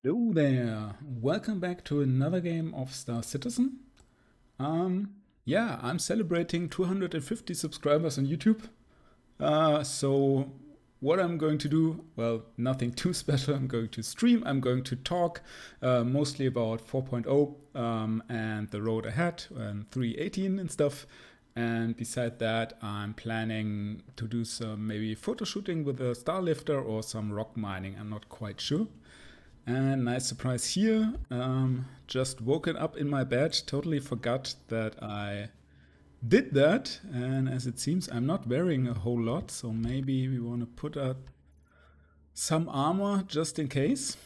Hello there. Welcome back to another game of Star Citizen. Yeah, I'm celebrating 250 subscribers on YouTube. So what I'm going to do, well, nothing too special. I'm going to stream. I'm going to talk mostly about 4.0 and the road ahead and 3.18 and stuff. And beside that, I'm planning to do some maybe photo shooting with a star lifter or some rock mining. I'm not quite sure. And nice surprise here. Just woken up in my bed, totally forgot that I did that. And as it seems, I'm not wearing a whole lot. So maybe we want to put out some armor just in case.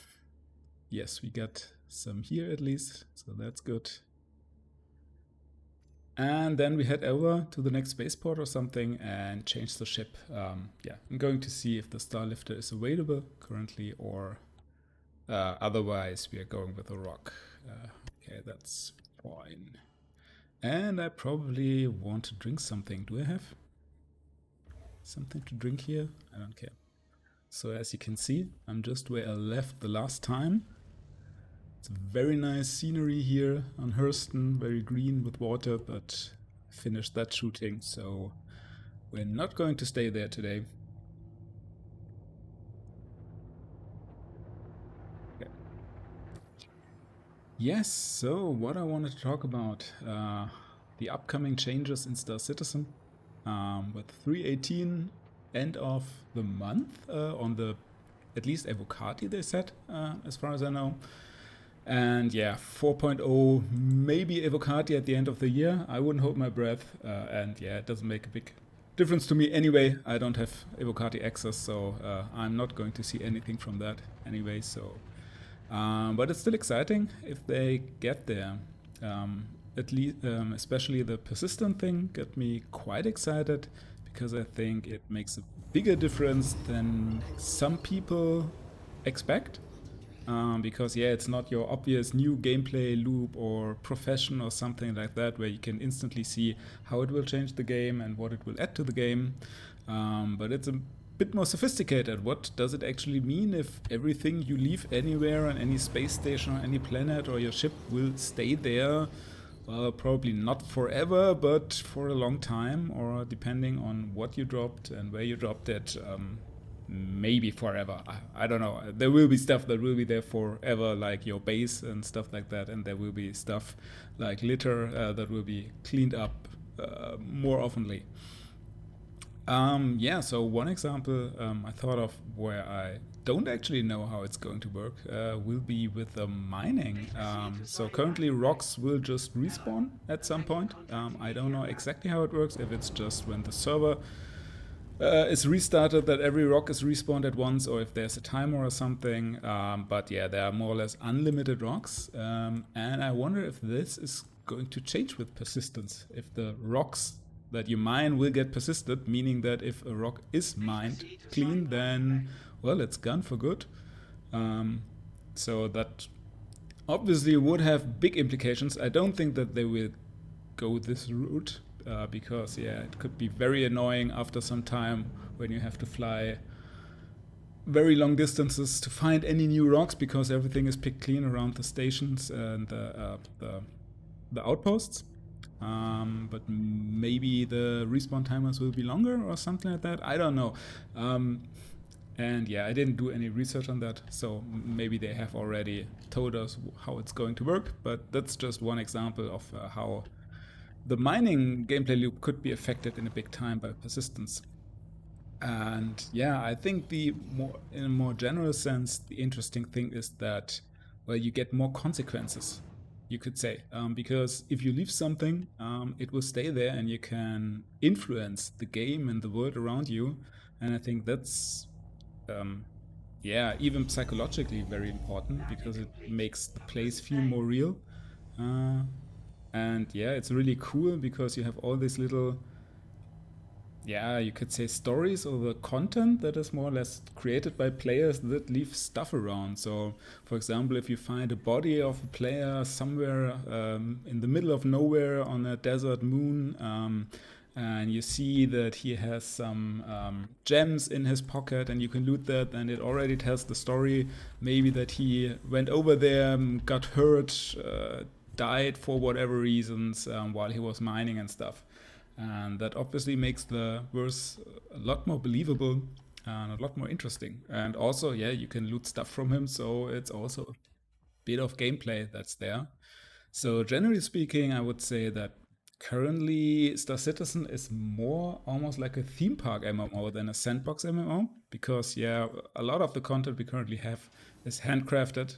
Yes, we got some here at least. So that's good. And then we head over to the next spaceport or something and change the ship. Yeah, I'm going to see if the Starlifter is available currently or otherwise, we are going with a rock. Okay, that's fine. And I probably want to drink something. Do I have something to drink here? I don't care. So as you can see, I'm just where I left the last time. It's a very nice scenery here on Hurston, very green with water, but I finished that shooting, so we're not going to stay there today. Yes, so what I wanted to talk about, the upcoming changes in Star Citizen with 3.18 end of the month on the at least Evocati they said, as far as I know. And yeah, 4.0 maybe Evocati at the end of the year. I wouldn't hold my breath. And yeah, it doesn't make a big difference to me anyway. I don't have Evocati access, so I'm not going to see anything from that anyway. So but it's still exciting if they get there. At least, especially the persistent thing got me quite excited because I think it makes a bigger difference than some people expect. Because yeah, it's not your obvious new gameplay loop or profession or something like that where you can instantly see how it will change the game and what it will add to the game. But it's a bit more sophisticated. What does it actually mean if everything you leave anywhere on any space station or any planet or your ship will stay there? Well, probably not forever, but for a long time, or depending on what you dropped and where you dropped it, maybe forever. I don't know. There will be stuff that will be there forever, like your base and stuff like that, and there will be stuff like litter that will be cleaned up more oftenly. Yeah, so one example I thought of where I don't actually know how it's going to work will be with the mining. So currently rocks will just respawn at some point. I don't know exactly how it works, if it's just when the server is restarted that every rock is respawned at once or if there's a timer or something. But yeah, there are more or less unlimited rocks. And I wonder if this is going to change with persistence. If the rocks that you mine will get persisted, meaning that if a rock is mined clean, then, well, it's gone for good. So that obviously would have big implications. I don't think that they will go this route because, yeah, it could be very annoying after some time when you have to fly very long distances to find any new rocks because everything is picked clean around the stations and the outposts. But maybe the respawn timers will be longer or something like that. I don't know. And yeah, I didn't do any research on that, so maybe they have already told us how it's going to work. But that's just one example of how the mining gameplay loop could be affected in a big time by persistence. And yeah, I think in a more general sense, the interesting thing is that, well, you get more consequences, you could say, because if you leave something, it will stay there, and you can influence the game and the world around you. And I think that's, yeah, even psychologically very important because it makes the place feel more real. Uh, and yeah, it's really cool because you have all these little, yeah, you could say stories or the content that is more or less created by players that leave stuff around. So, for example, if you find a body of a player somewhere in the middle of nowhere on a desert moon, and you see that he has some gems in his pocket, and you can loot that, and it already tells the story. Maybe that he went over there, got hurt, died for whatever reasons while he was mining and stuff. And that obviously makes the verse a lot more believable and a lot more interesting. And also, yeah, you can loot stuff from him, so it's also a bit of gameplay that's there. So generally speaking, I would say that currently Star Citizen is more almost like a theme park MMO than a sandbox MMO, because yeah, a lot of the content we currently have is handcrafted.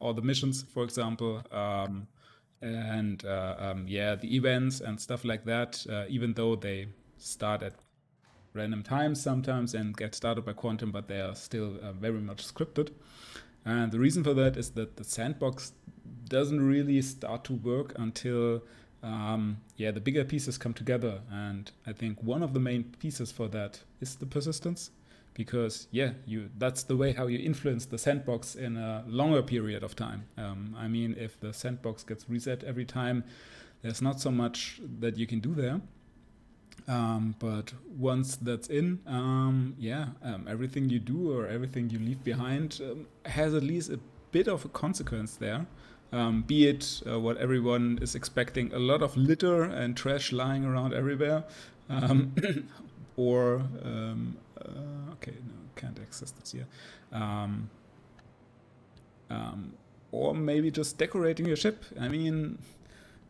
All the missions, for example, and yeah, the events and stuff like that. Even though they start at random times sometimes and get started by Quantum, but they are still very much scripted. And the reason for that is that the sandbox doesn't really start to work until yeah, the bigger pieces come together. And I think one of the main pieces for that is the persistence, because yeah, that's the way how you influence the sandbox in a longer period of time. I mean, if the sandbox gets reset every time, there's not so much that you can do there. But once that's in, yeah, everything you do or everything you leave behind has at least a bit of a consequence there. Be it what everyone is expecting, a lot of litter and trash lying around everywhere, or okay, no, can't access this here. Or maybe just decorating your ship. I mean,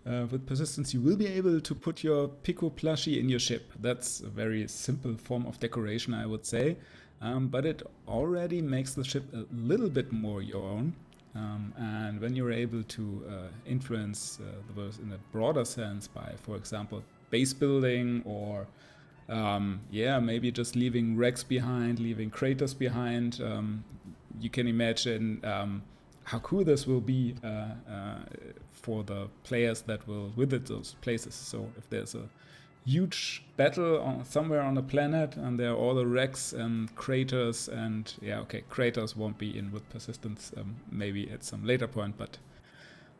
with persistence, you will be able to put your Pico plushie in your ship. That's a very simple form of decoration, I would say. But it already makes the ship a little bit more your own. And when you're able to influence the world in a broader sense by, for example, base building or yeah, maybe just leaving wrecks behind, leaving craters behind, you can imagine how cool this will be for the players that will visit those places. So if there's a huge battle somewhere on the planet and there are all the wrecks and craters, and yeah, okay, craters won't be in with persistence, maybe at some later point, but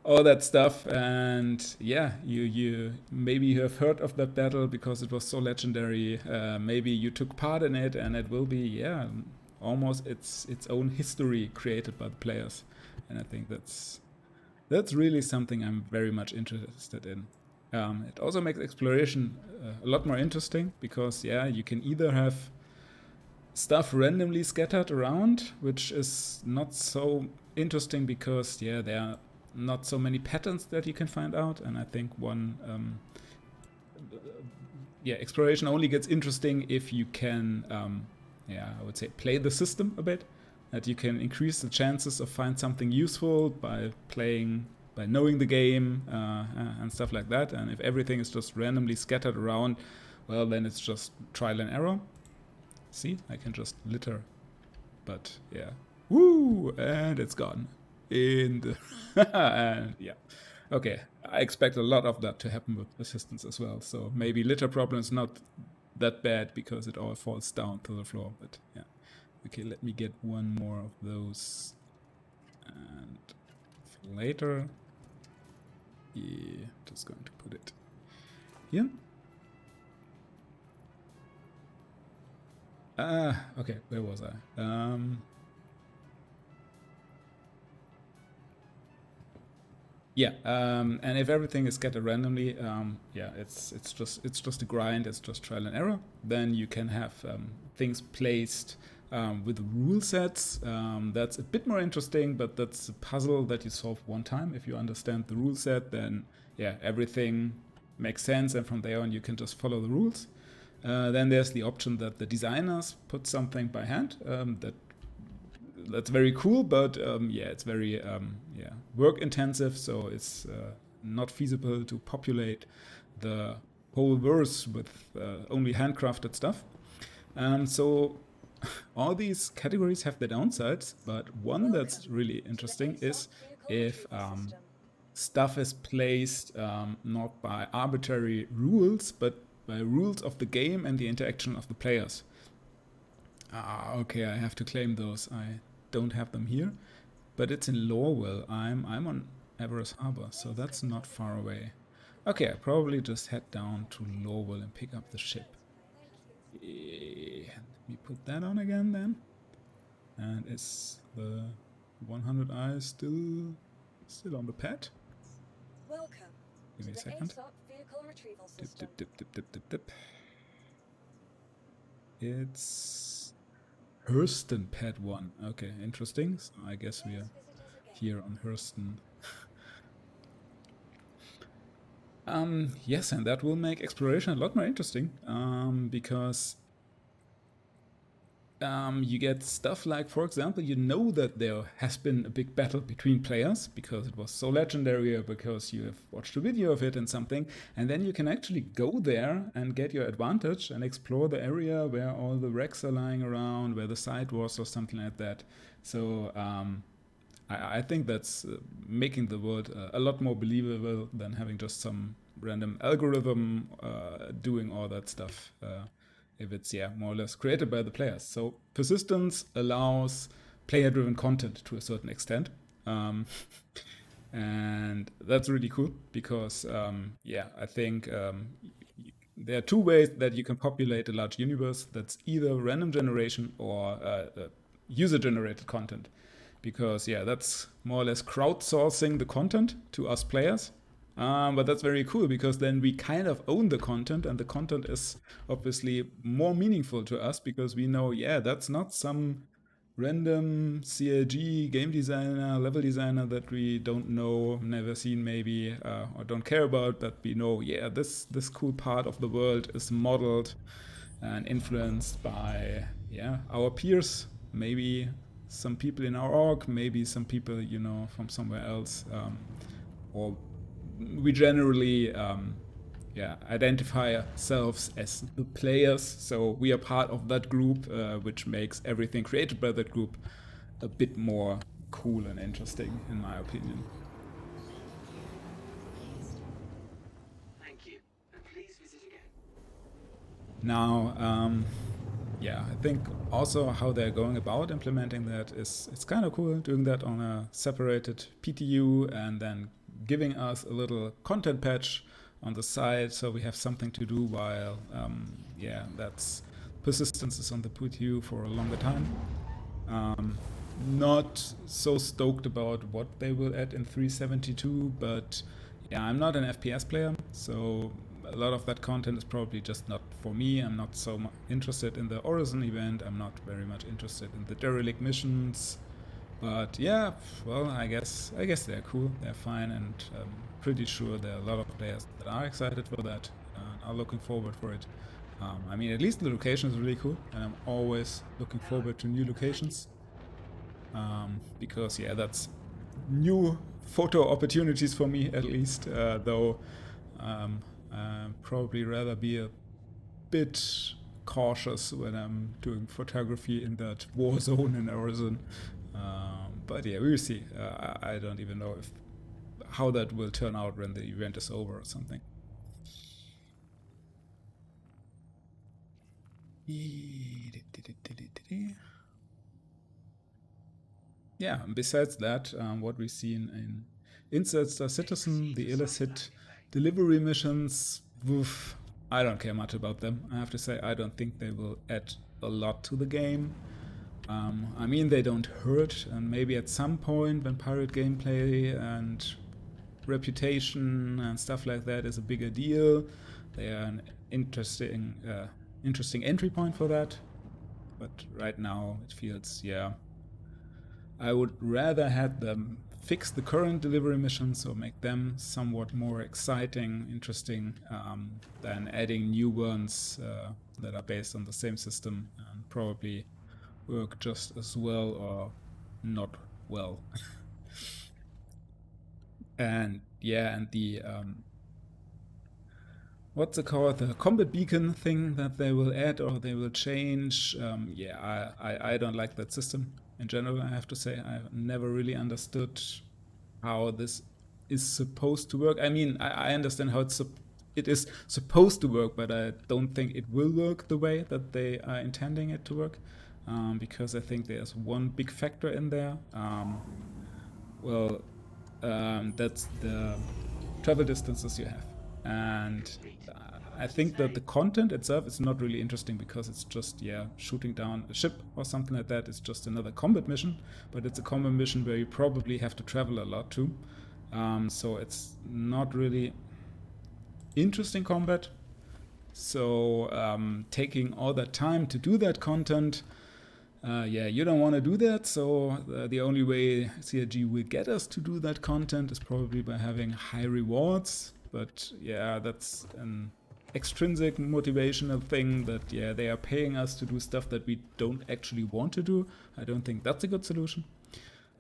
all that stuff. And yeah, you maybe you have heard of that battle because it was so legendary. Maybe you took part in it, and it will be, yeah, almost its own history created by the players. And I think that's really something I'm very much interested in. It also makes exploration a lot more interesting because yeah, you can either have stuff randomly scattered around, which is not so interesting because yeah, there are not so many patterns that you can find out. And I think yeah, exploration only gets interesting if you can yeah, I would say play the system a bit, that you can increase the chances of find something useful by knowing the game and stuff like that. And if everything is just randomly scattered around, well, then it's just trial and error. See, I can just litter, but yeah, woo, and it's gone in the and yeah, okay. I expect a lot of that to happen with assistance as well. So maybe litter problem is not that bad because it all falls down to the floor. But yeah, okay. Let me get one more of those, and for later, yeah, just going to put it here. Okay, where was I? Yeah, and if everything is scattered randomly, yeah, it's just a grind. It's just trial and error. Then you can have things placed with rule sets. That's a bit more interesting, but that's a puzzle that you solve one time. If you understand the rule set, then yeah, everything makes sense, and from there on, you can just follow the rules. Then there's the option that the designers put something by hand. That's very cool, but yeah, it's very yeah, work intensive, so it's not feasible to populate the whole verse with only handcrafted stuff. So all these categories have their downsides, but one that's really interesting is if stuff is placed not by arbitrary rules, but by rules of the game and the interaction of the players. Okay, I have to claim those. I don't have them here, but it's in Lorwell. I'm on Everest Harbor, so that's not far away. Okay, I probably just head down to Lowell and pick up the ship. Let me put that on again then. And is the 100 eyes still on the pad? Welcome. Give me a second. ROC vehicle retrieval Dip, system. dip, dip, dip, dip, dip. It's Hurston pad 1. Okay, interesting. So I guess we are here on Hurston. Yes, and that will make exploration a lot more interesting, because you get stuff like, for example, you know that there has been a big battle between players because it was so legendary or because you have watched a video of it and something, and then you can actually go there and get your advantage and explore the area where all the wrecks are lying around, where the site was or something like that. So I think that's making the world a lot more believable than having just some random algorithm doing all that stuff. If it's more or less created by the players. So persistence allows player-driven content to a certain extent, and that's really cool because I think there are two ways that you can populate a large universe. That's either random generation or user-generated content, because that's more or less crowdsourcing the content to us players. But that's very cool because then we kind of own the content, and the content is obviously more meaningful to us because we know, that's not some random CLG game designer, level designer that we don't know, never seen maybe, or don't care about, but we know, this cool part of the world is modeled and influenced by our peers, maybe some people in our org, maybe some people from somewhere else, or we generally identify ourselves as the players, so we are part of that group, which makes everything created by that group a bit more cool and interesting, in my opinion. Thank you, and please visit again. Now, I think also how they're going about implementing that is it's kind of cool doing that on a separated PTU and then giving us a little content patch on the side so we have something to do while that's persistence is on the PTU for a longer time. Not so stoked about what they will add in 372, but I'm not an FPS player, so a lot of that content is probably just not for me. I'm not so interested in the Horizon event. I'm not very much interested in the derelict missions. But I guess they're cool. They're fine, and I'm pretty sure there are a lot of players that are excited for that and are looking forward for it. I mean, at least the location is really cool, and I'm always looking forward to new locations. Because that's new photo opportunities for me, at least, though probably rather be a bit cautious when I'm doing photography in that war zone in Arizona. But we will see. I don't even know how that will turn out when the event is over or something. Besides that, what we've seen in Inside Star Citizen, the illicit delivery missions, I don't care much about them. I have to say, I don't think they will add a lot to the game. I mean, they don't hurt, and maybe at some point when pirate gameplay and reputation and stuff like that is a bigger deal, they are an interesting entry point for that. But right now, it feels, I would rather have them fix the current delivery missions or make them somewhat more exciting, interesting, than adding new ones that are based on the same system and probably work just as well or not well. And the what's it called, the combat beacon thing that they will add or they will change, I don't like that system in general. I have to say, I've never really understood how this is supposed to work. I mean, I understand how it is supposed to work, but I don't think it will work the way that they are intending it to work, because I think there's one big factor in there. That's the travel distances you have. And I think that the content itself is not really interesting because it's just, yeah, shooting down a ship or something like that. It's just another combat mission, but it's a combat mission where you probably have to travel a lot too. So it's not really interesting combat. So taking all that time to do that content, yeah, you don't want to do that. So the only way CRG will get us to do that content is probably by having high rewards. But yeah, that's an extrinsic motivational thing that, yeah, they are paying us to do stuff that we don't actually want to do. I don't think that's a good solution.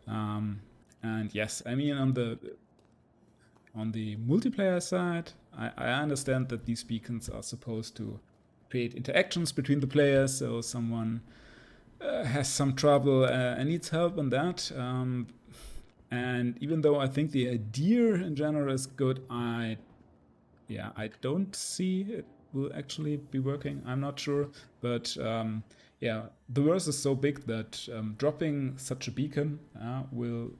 And yes, I mean, on the multiplayer side, I understand that these beacons are supposed to create interactions between the players. So someone has some trouble and needs help on that. And even though I think the idea in general is good, I don't see it will actually be working. I'm not sure, but yeah, the verse is so big that dropping such a beacon will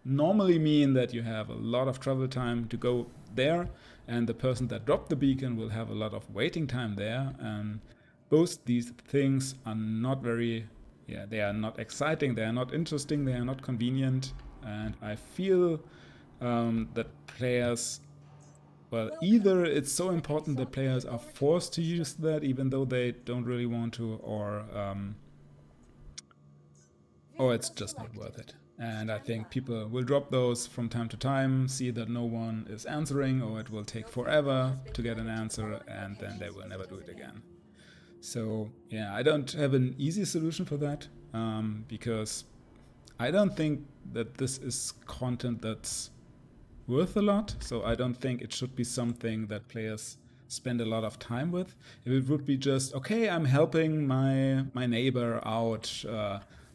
normally mean that you have a lot of travel time to go there, and the person that dropped the beacon will have a lot of waiting time there. And both these things are not very, they are not exciting, they are not interesting, they are not convenient. And I feel that players, well, either it's so important that players are forced to use that even though they don't really want to, or it's just not worth it. And I think people will drop those from time to time, see that no one is answering, or it will take forever to get an answer, and then they will never do it again. So yeah, I don't have an easy solution for that, because I don't think that this is content that's worth a lot. So I don't think it should be something that players spend a lot of time with. If it would be just, okay, I'm helping my neighbor out,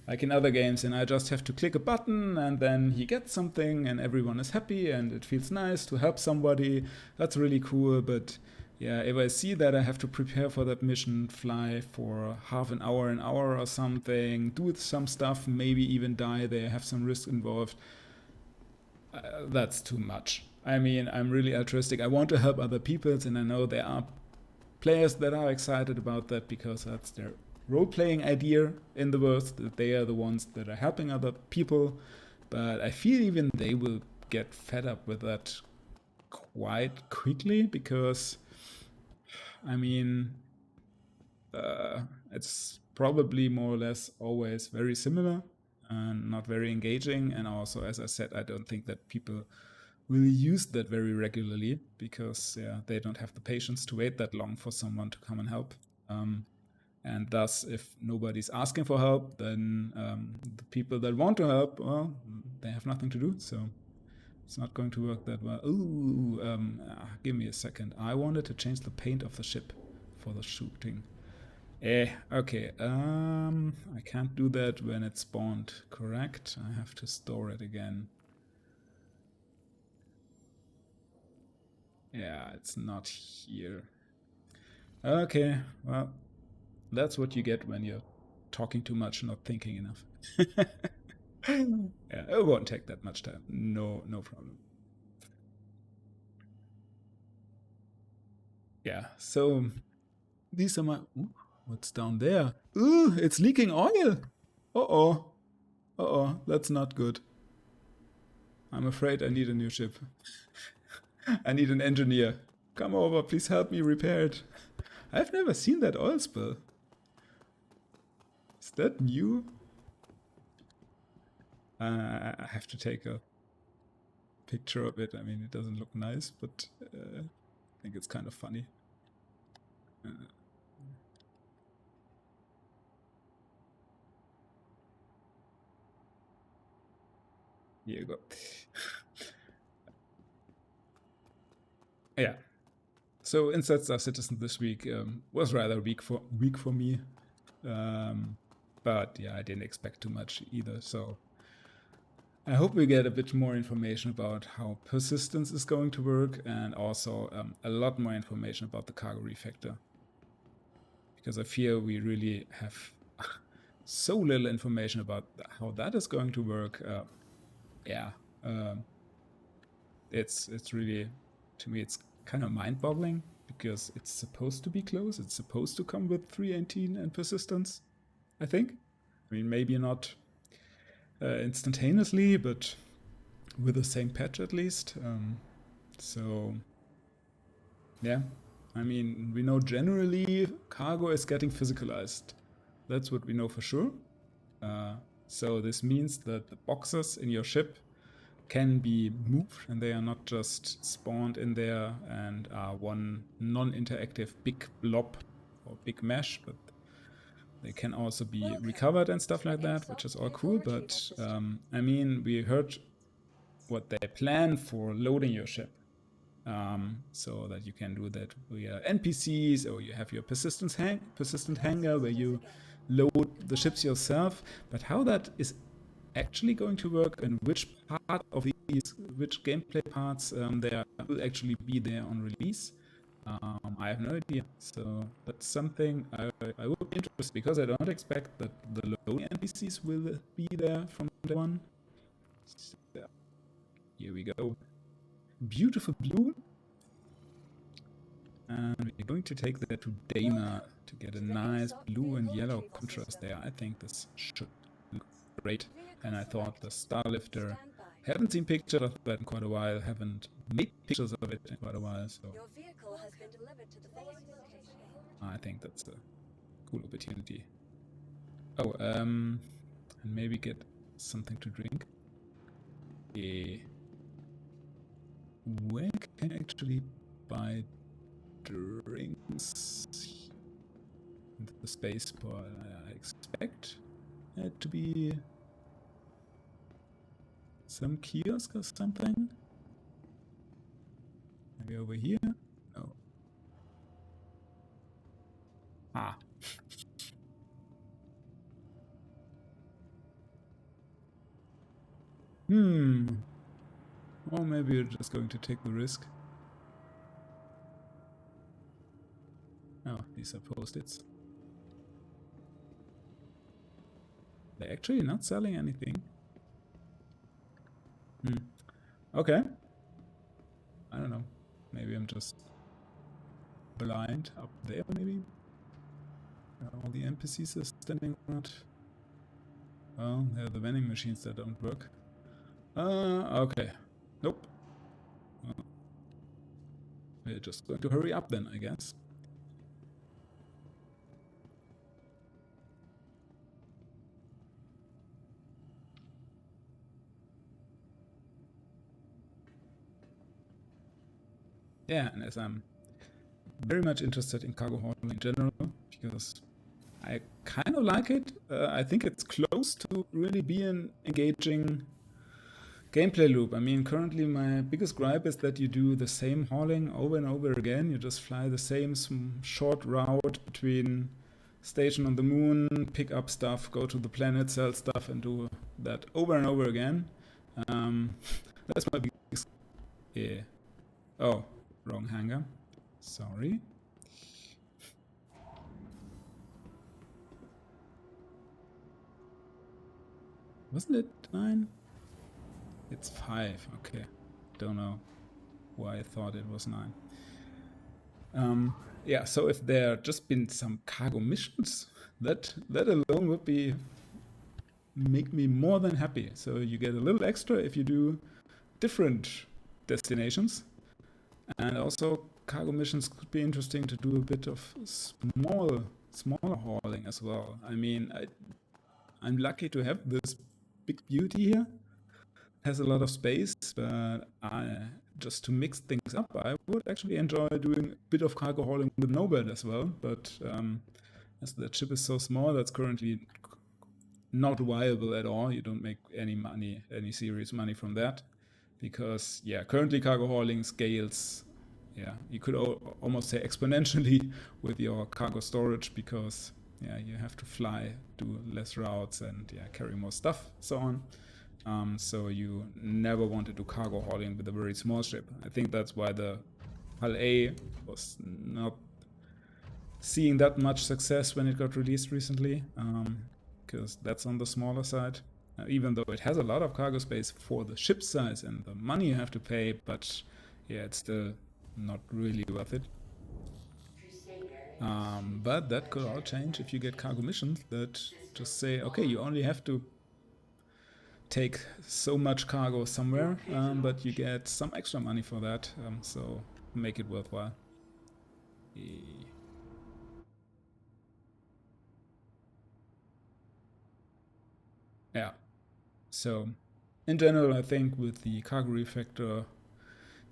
like in other games, and I just have to click a button and then he gets something and everyone is happy and it feels nice to help somebody, that's really cool. But yeah, if I see that I have to prepare for that mission, fly for half an hour or something, do some stuff, maybe even die, they have some risk involved, that's too much. I mean, I'm really altruistic. I want to help other people, and I know there are players that are excited about that because that's their role-playing idea in the world, that they are the ones that are helping other people. But I feel even they will get fed up with that quite quickly because, I mean, it's probably more or less always very similar and not very engaging. And also, as I said, I don't think that people will use that very regularly because they don't have the patience to wait that long for someone to come and help. And thus, if nobody's asking for help, then the people that want to help, well, they have nothing to do. So it's not going to work that well. Ooh, give me a second. I wanted to change the paint of the ship for the shooting. Okay. I can't do that when it's spawned, correct? I have to store it again. Yeah, it's not here. Okay, well, that's what you get when you're talking too much, not thinking enough. Yeah, it won't take that much time. No problem. Yeah, so these are my... Ooh, what's down there? Ooh, it's leaking oil! Uh-oh. Uh-oh, that's not good. I'm afraid I need a new ship. I need an engineer. Come over, please help me repair it. I've never seen that oil spill. Is that new? I have to take a picture of it. I mean, it doesn't look nice, but I think it's kind of funny. Here you go. Yeah. So Inside Star Citizen this week was rather weak for me. But yeah, I didn't expect too much either. So I hope we get a bit more information about how persistence is going to work, and also a lot more information about the cargo refactor. Because I fear we really have so little information about how that is going to work. it's really, to me, it's kind of mind-boggling because it's supposed to be close. It's supposed to come with 318 and persistence, I think. I mean, maybe not instantaneously, but with the same patch at least. So, yeah. I mean, we know generally cargo is getting physicalized. That's what we know for sure. So this means that the boxes in your ship can be moved and they are not just spawned in there and are one non-interactive big blob or big mesh, but they can also be recovered and stuff like that, which is all cool. But I mean, we heard what they plan for loading your ship. So that you can do that via NPCs, or you have your persistent hangar where you load the ships yourself. But how that is actually going to work and which part of these, which gameplay parts there will actually be there on release, I have no idea. So that's something I would be interested, because I don't expect that the loading NPCs will be there from day one. So, here we go. Beautiful blue. And we're going to take that to Dana to get a nice blue and yellow contrast there. I think this should look great. And I thought the Starlifter, haven't seen pictures of that in quite a while, haven't made pictures of it in quite a while, so Your vehicle has been delivered to the base location. I think that's a cool opportunity. Oh, and maybe get something to drink. Where can I actually buy drinks? In the space bar, I expect it to be some kiosk or something. Maybe over here? No. Ah. Or maybe you're just going to take the risk. Oh, these are post-its. They're actually not selling anything. Okay. I don't know. Maybe I'm just blind up there, maybe? All the NPCs are standing around. Well, they're the vending machines that don't work. Okay. Nope. Well, we're just going to hurry up then, I guess. Yeah, and as I'm very much interested in cargo hauling in general, because I kind of like it. I think it's close to really be an engaging gameplay loop. I mean, currently my biggest gripe is that you do the same hauling over and over again. You just fly the same short route between station on the moon, pick up stuff, go to the planet, sell stuff, and do that over and over again. That's my biggest... Yeah. Oh, wrong hangar. Sorry. Wasn't it 9? It's 5. Okay. Don't know why I thought it was 9. Yeah, so if there just been some cargo missions, that alone would make me more than happy. So you get a little extra if you do different destinations. And also cargo missions could be interesting to do a bit of smaller hauling as well. I mean, I'm lucky to have this big beauty here. Has a lot of space, but just to mix things up, I would actually enjoy doing a bit of cargo hauling with no bed as well. But as the ship is so small, that's currently not viable at all. You don't make any money, any serious money from that, because yeah, currently cargo hauling scales. Yeah, you could almost say exponentially with your cargo storage, because yeah, you have to fly, do less routes, and yeah, carry more stuff, so on. So you never want to do cargo hauling with a very small ship. I think that's why the Hull A was not seeing that much success when it got released recently, because that's on the smaller side. Even though it has a lot of cargo space for the ship size and the money you have to pay, but yeah, it's still not really worth it. But that could all change if you get cargo missions that just say, okay, you only have to take so much cargo somewhere, but you get some extra money for that, so make it worthwhile. Yeah. So, in general, I think with the cargo refactor,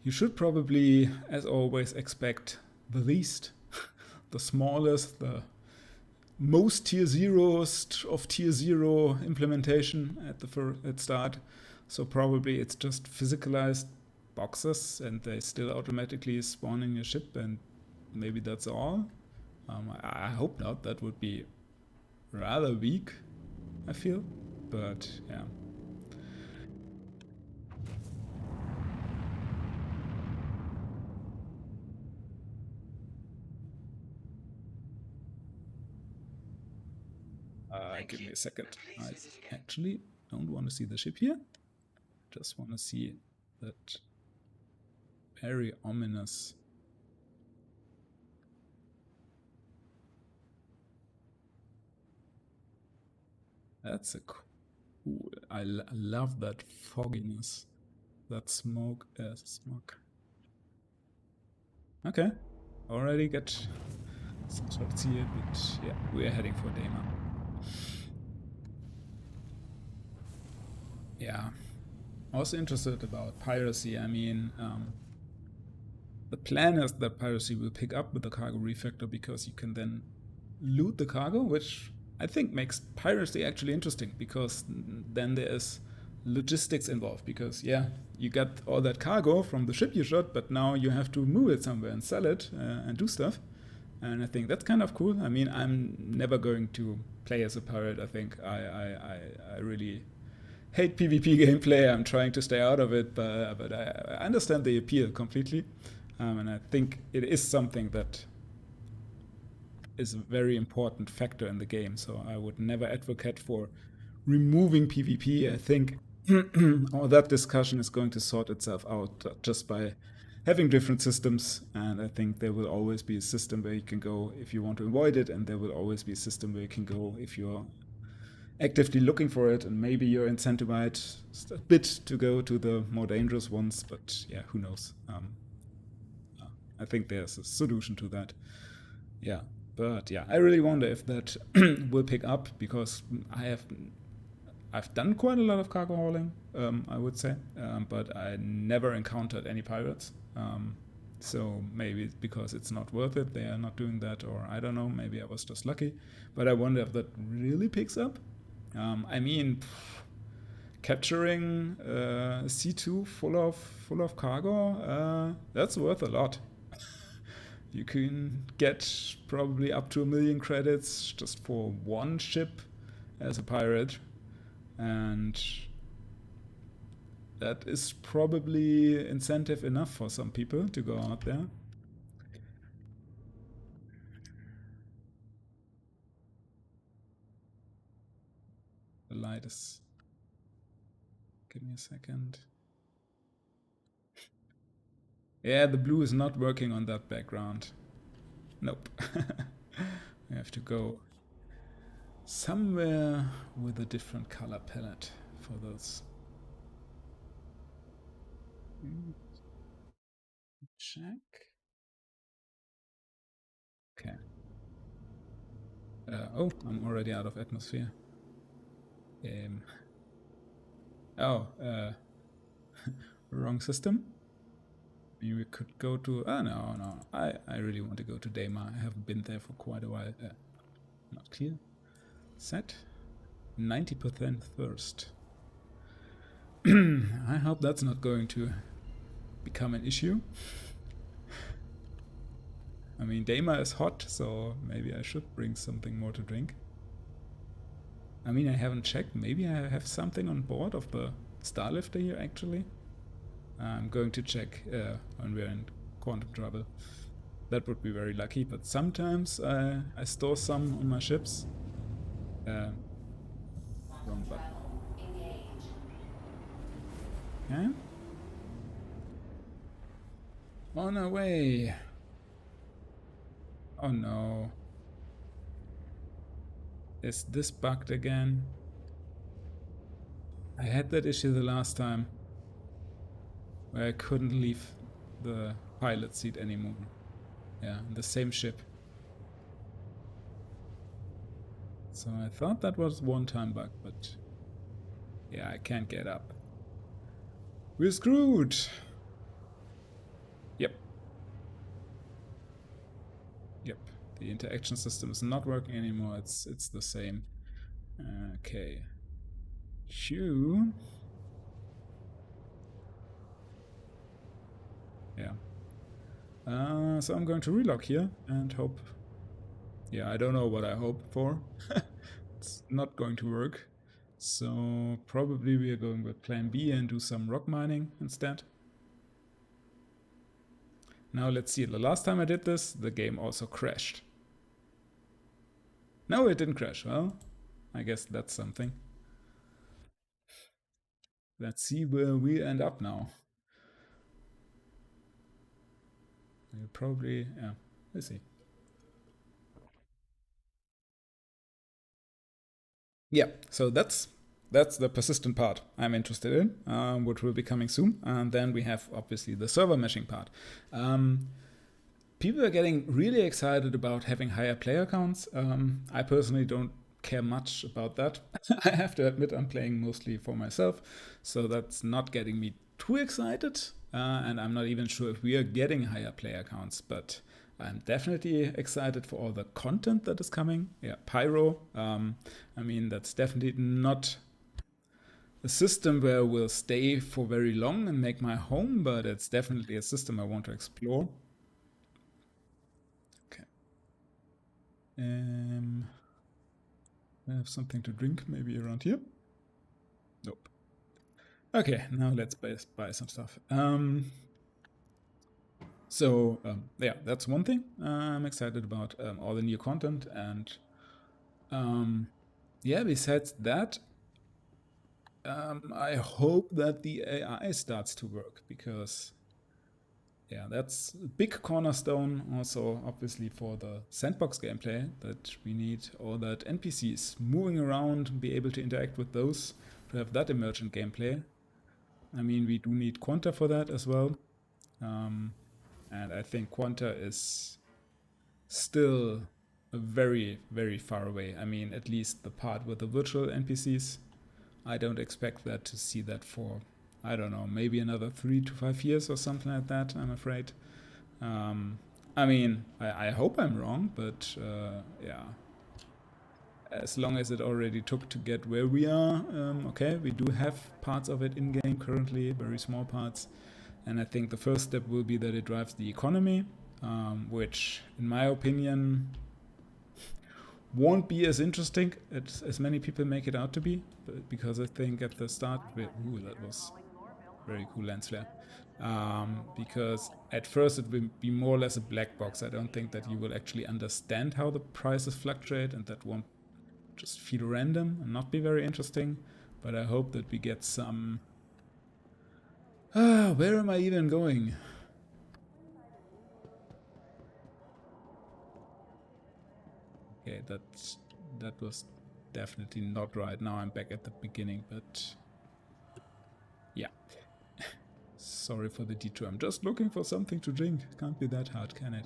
you should probably, as always, expect the least, the smallest, the most tier zeroest of tier zero implementation at start. So probably it's just physicalized boxes, and they still automatically spawn in your ship, and maybe that's all. I hope not. That would be rather weak, I feel. But yeah. Give me a second. I actually don't want to see the ship here. Just want to see that very ominous. That's a cool. I love that fogginess. That smoke. Smoke. Okay. Already get some shots here, but yeah, we're heading for Dama. Yeah. Also interested about piracy. I mean, the plan is that piracy will pick up with the cargo refactor because you can then loot the cargo, which I think makes piracy actually interesting because then there is logistics involved. Because yeah, you got all that cargo from the ship you shot, but now you have to move it somewhere and sell it and do stuff. And I think that's kind of cool. I mean, I'm never going to play as a pirate. I think I really hate PvP gameplay. I'm trying to stay out of it, but I understand the appeal completely. And I think it is something that is a very important factor in the game. So I would never advocate for removing PvP. I think all that discussion is going to sort itself out just by having different systems. And I think there will always be a system where you can go if you want to avoid it, and there will always be a system where you can go if you're actively looking for it, and maybe you're incentivized a bit to go to the more dangerous ones, but yeah, who knows. I think there's a solution to that. Yeah, but yeah, I really wonder if that will pick up because I've done quite a lot of cargo hauling, I would say, but I never encountered any pirates. So maybe it's because it's not worth it, they are not doing that, or I don't know, maybe I was just lucky. But I wonder if that really picks up. I mean, capturing C2 full of cargo, that's worth a lot. You can get probably up to 1 million credits just for one ship as a pirate, and that is probably incentive enough for some people to go out there. The light is... Give me a second. Yeah, the blue is not working on that background. Nope. We have to go somewhere with a different color palette for those. Check. Okay. Oh, I'm already out of atmosphere. Oh, wrong system. Maybe we could go to... Oh, no. I really want to go to Dama. I haven't been there for quite a while. Not clear. Set. 90% thirst. I hope that's not going to become an issue. I mean, Dama is hot, so maybe I should bring something more to drink. I mean, I haven't checked. Maybe I have something on board of the Starlifter here, actually. I'm going to check when we're in quantum trouble. That would be very lucky, but sometimes I store some on my ships. Wrong button. Okay. On our way. Oh no. Is this bugged again? I had that issue the last time where I couldn't leave the pilot seat anymore. Yeah, in the same ship. So I thought that was one-time bug, but yeah, I can't get up. We're screwed! Yep. Yep. The interaction system is not working anymore. It's the same. Okay. Shoo. Yeah. So I'm going to relog here and hope. Yeah, I don't know what I hope for. It's not going to work. So probably we are going with plan B and do some rock mining instead. Now let's see. The last time I did this, the game also crashed. No, it didn't crash. Well, I guess that's something. Let's see where we end up now. We'll probably, yeah, we'll see. Yeah, so that's the persistent part I'm interested in, which will be coming soon. And then we have obviously the server meshing part. People are getting really excited about having higher player counts. I personally don't care much about that. I have to admit I'm playing mostly for myself, so that's not getting me too excited. And I'm not even sure if we are getting higher player counts, but I'm definitely excited for all the content that is coming. Yeah, Pyro. I mean, that's definitely not a system where we'll stay for very long and make my home, but it's definitely a system I want to explore. Okay. I have something to drink maybe around here. Nope. Okay, now let's buy some stuff. Yeah, that's one thing I'm excited about, all the new content. And yeah, besides that, I hope that the AI starts to work, because yeah, that's a big cornerstone also obviously for the sandbox gameplay, that we need all that NPCs moving around, be able to interact with those, to have that emergent gameplay. I mean, we do need Quanta for that as well. And I think Quanta is still a very, very far away. I mean, at least the part with the virtual NPCs, I don't expect that to see that for, I don't know, maybe another 3 to 5 years or something like that, I'm afraid. I mean, I hope I'm wrong, but yeah. As long as it already took to get where we are, okay, we do have parts of it in-game currently, very small parts. And I think the first step will be that it drives the economy, which, in my opinion, won't be as interesting as many people make it out to be. Because I think at the start, ooh, that was very cool lens flare. Because at first it will be more or less a black box. I don't think that you will actually understand how the prices fluctuate, and that won't just feel random and not be very interesting. But I hope that we get some... where am I even going? Okay, that was definitely not right. Now I'm back at the beginning, but yeah. Sorry for the detour. I'm just looking for something to drink. Can't be that hard, can it?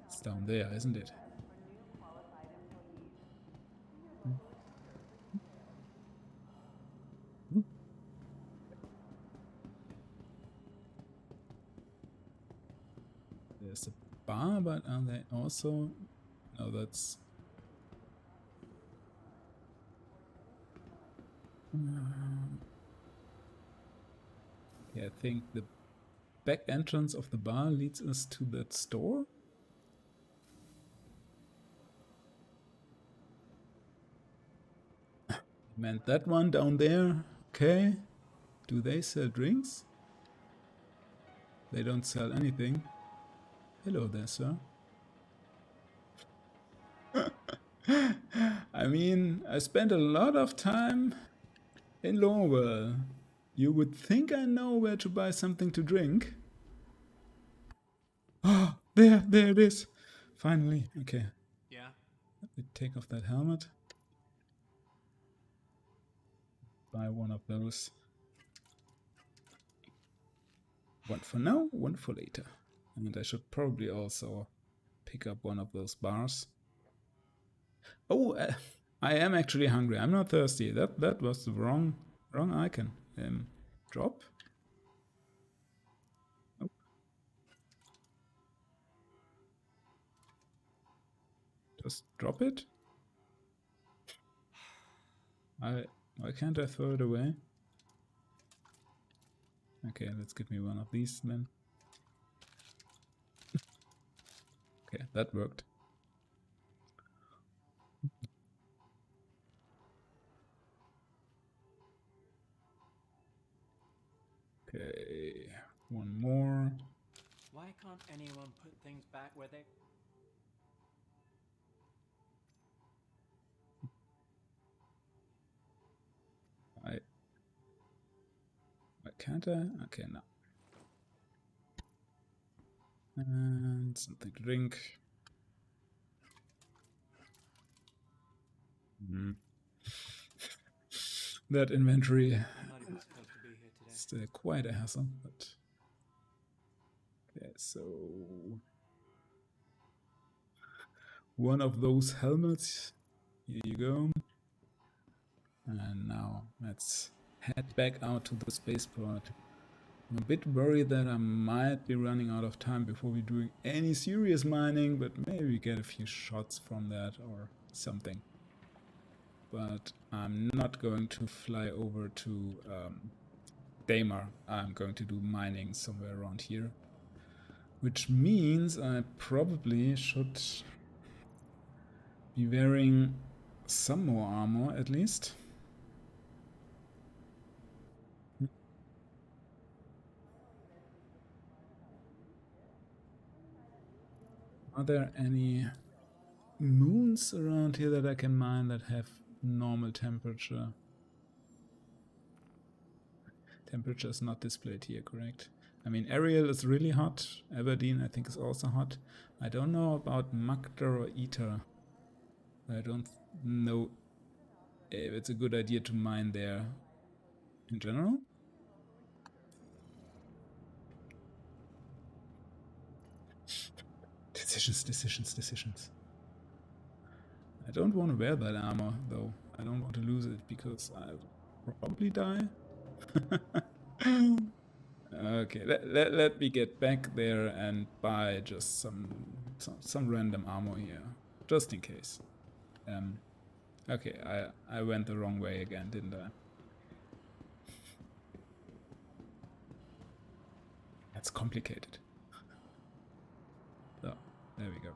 It's down there, isn't it? There's a bar, but are they also... No, that's... Yeah, I think the back entrance of the bar leads us to that store. Meant that one down there. Okay. Do they sell drinks? They don't sell anything. Hello there, sir. I mean, I spent a lot of time In Lowell. You would think I know where to buy something to drink. Oh, there it is. Finally. Okay. Yeah? Let me take off that helmet. Buy one of those. One for now, one for later. And I should probably also pick up one of those bars. Oh, I am actually hungry. I'm not thirsty. That was the wrong icon. Drop. Oh. Just drop it. Why can't I throw it away? Okay, let's give me one of these then. Okay, that worked. Okay, one more. Why can't anyone put things back where they... Why can't I? Okay, no. And something to drink. That inventory I'm not even supposed to be here today. is quite a hassle, but okay, so one of those helmets. Here you go. And now let's head back out to the spaceport. I'm a bit worried that I might be running out of time before we're doing any serious mining, but maybe get a few shots from that or something. But I'm not going to fly over to Daymar. I'm going to do mining somewhere around here. Which means I probably should be wearing some more armor at least. Are there any moons around here that I can mine that have normal temperature? Temperature is not displayed here, correct? I mean, Ariel is really hot. Aberdeen, I think, is also hot. I don't know about Magda or Ether. I don't know if it's a good idea to mine there in general. Decisions. I don't want to wear that armor, though. I don't want to lose it because I'll probably die. Okay, let me get back there and buy just some random armor here, just in case. Okay, I went the wrong way again, didn't I? That's complicated. So, there we go.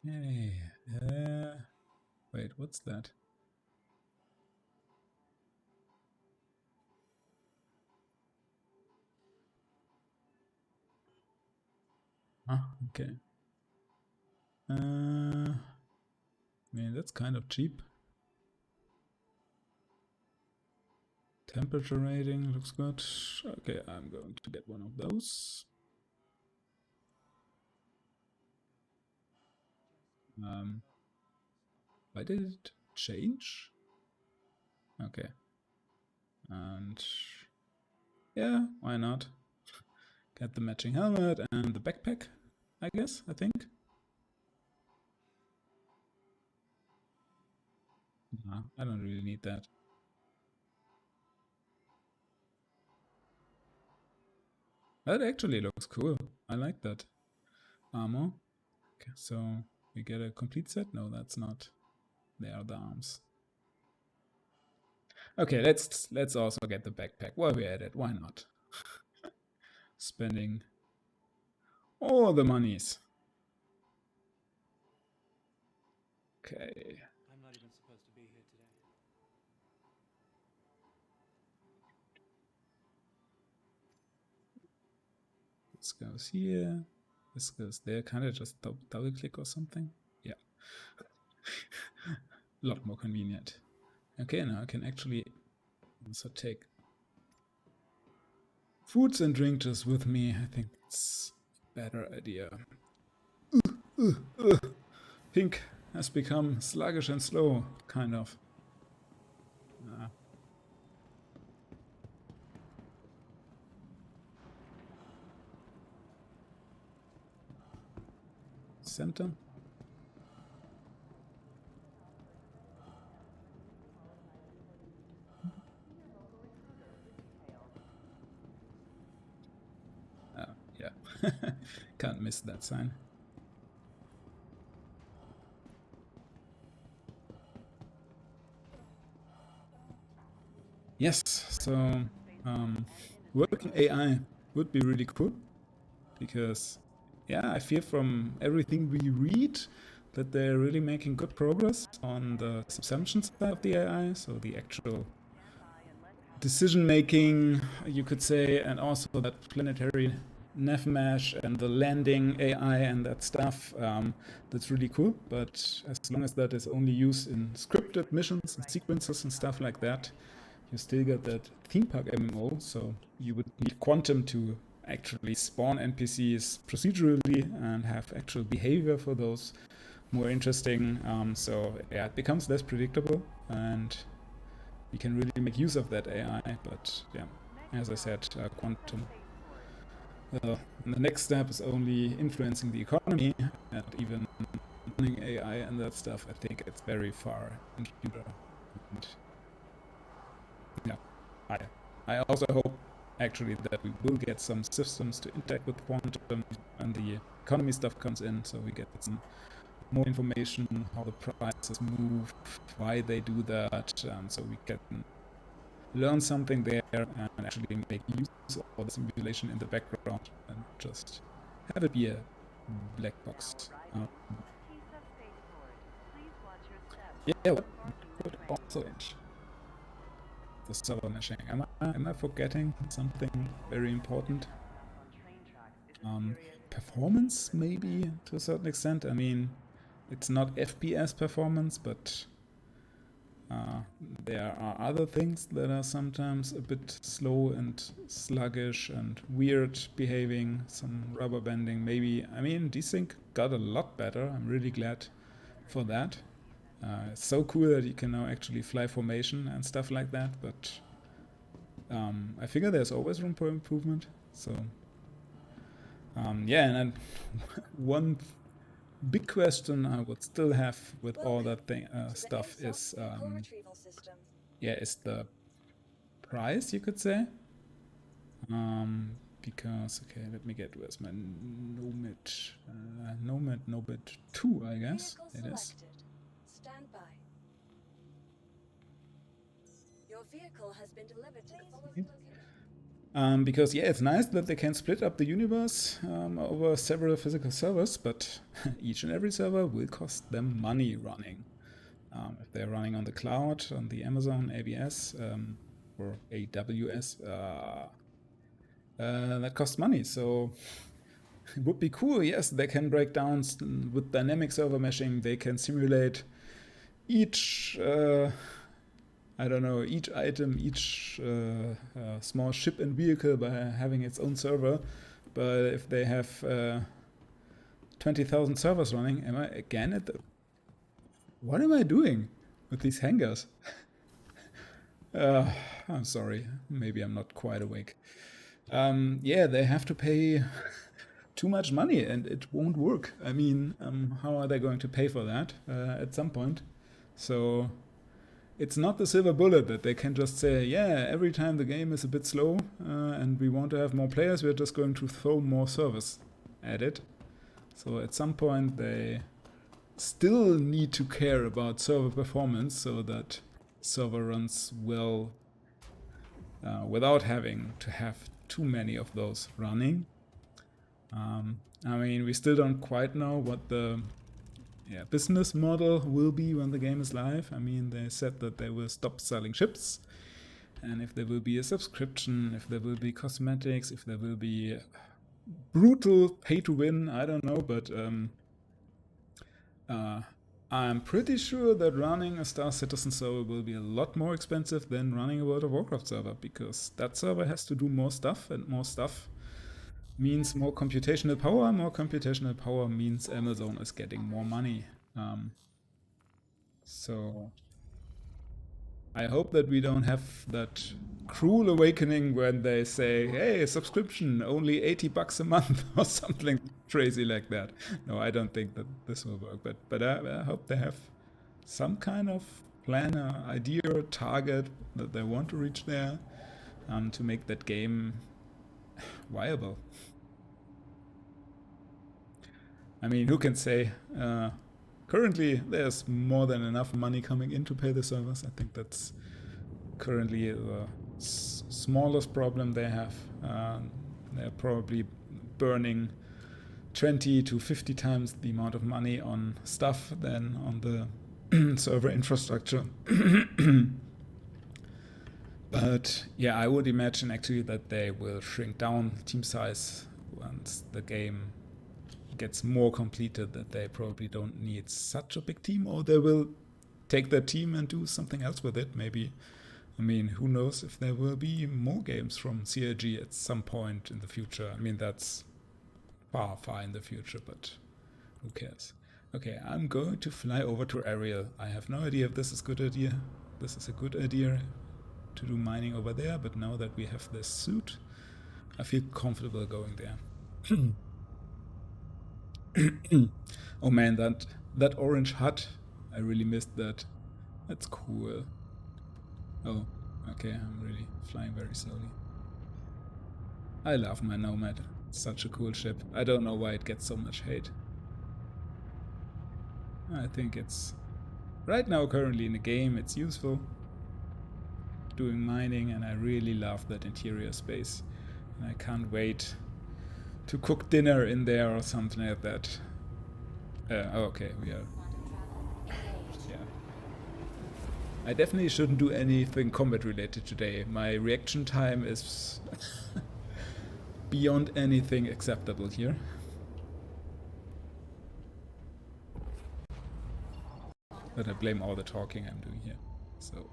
Okay. Wait, what's that? Ah, okay. I mean, that's kind of cheap. Temperature rating looks good. Okay, I'm going to get one of those. Why did it change? Okay. And yeah, why not? Get the matching helmet and the backpack, I guess, I think. No, I don't really need that. That actually looks cool. I like that armor. Okay, so we get a complete set? No, that's not. They are the arms. Okay, let's also get the backpack. While we're at it, why not? Spending all the monies. Okay. I'm not even supposed to be here today. This goes here. This goes there. Can I just double click or something? Yeah. A lot more convenient. Okay, now I can actually also take foods and drinks with me. I think it's a better idea. Pink has become sluggish and slow, kind of. Center. Yeah, can't miss that sign. Yes, so working AI would be really cool because, yeah, I feel from everything we read that they're really making good progress on the subsumption side of the AI, so the actual decision making, you could say, and also that planetary nav mesh and the landing AI and that stuff. That's really cool. But as long as that is only used in scripted missions and sequences and stuff like that, you still get that theme park MMO. So you would need Quantum to actually spawn NPCs procedurally and have actual behavior for those more interesting. So yeah, it becomes less predictable and we can really make use of that AI, but yeah, as I said, Quantum. The next step is only influencing the economy, and even running AI and that stuff. I think it's very far in the future. And yeah, I also hope actually that we will get some systems to interact with Quantum and the economy stuff comes in, so we get some more information on how the prices move, why they do that, so we can learn something there and actually make use of all the simulation in the background and just have it be a black box. Yeah, what would also change? The server meshing. Am I forgetting something very important? Performance, maybe, to a certain extent. I mean, it's not FPS performance, but there are other things that are sometimes a bit slow and sluggish and weird behaving, some rubber banding maybe. I mean, desync got a lot better. I'm really glad for that. It's so cool that you can now actually fly formation and stuff like that, but I figure there's always room for improvement. So yeah, and then one big question I would still have with all that stuff is yeah, is the price, you could say. Because okay, let me get, where's my Nomad 2, I guess it is. Stand by. Your vehicle has been delivered to the following location. Because yeah, it's nice that they can split up the universe over several physical servers, but each and every server will cost them money running. If they're running on the cloud, on the Amazon AWS or AWS, that costs money. So it would be cool. Yes, they can break down with dynamic server meshing. They can simulate each I don't know, each item, each small ship and vehicle by having its own server. But if they have 20,000 servers running, am I again at the... What am I doing with these hangars? I'm sorry, maybe I'm not quite awake. Yeah, they have to pay too much money and it won't work. I mean, how are they going to pay for that at some point? So it's not the silver bullet that they can just say, yeah, every time the game is a bit slow and we want to have more players, we're just going to throw more servers at it. So at some point they still need to care about server performance so that server runs well without having to have too many of those running. I mean, we still don't quite know what the business model will be when the game is live. I mean, they said that they will stop selling chips, and if there will be a subscription, if there will be cosmetics, if there will be brutal pay to win, I don't know, but I'm pretty sure that running a Star Citizen server will be a lot more expensive than running a World of Warcraft server, because that server has to do more stuff, and more stuff means more computational power. More computational power means Amazon is getting more money. So I hope that we don't have that cruel awakening when they say, hey, subscription, only $80 a month or something crazy like that. No, I don't think that this will work, but I hope they have some kind of plan, idea, or target that they want to reach there, to make that game viable. I mean, who can say? Currently, there's more than enough money coming in to pay the servers. I think that's currently the smallest problem they have. They're probably burning 20 to 50 times the amount of money on stuff than on the server infrastructure. But yeah, I would imagine actually that they will shrink down team size once the game gets more completed, that they probably don't need such a big team, or they will take their team and do something else with it. Maybe, I mean, who knows if there will be more games from CIG at some point in the future. I mean, that's far, far in the future, but who cares? Okay, I'm going to fly over to Ariel. I have no idea if this is a good idea. This is a good idea to do mining over there, but now that we have this suit, I feel comfortable going there. Oh man, that orange hut, I really missed that. That's cool. Oh, okay, I'm really flying very slowly. I love my Nomad. It's such a cool ship. I don't know why it gets so much hate. I think it's right now, currently in the game, it's useful doing mining, and I really love that interior space. And I can't wait to cook dinner in there or something like that. Okay, we are. Yeah. I definitely shouldn't do anything combat related today. My reaction time is beyond anything acceptable here. But I blame all the talking I'm doing here. So.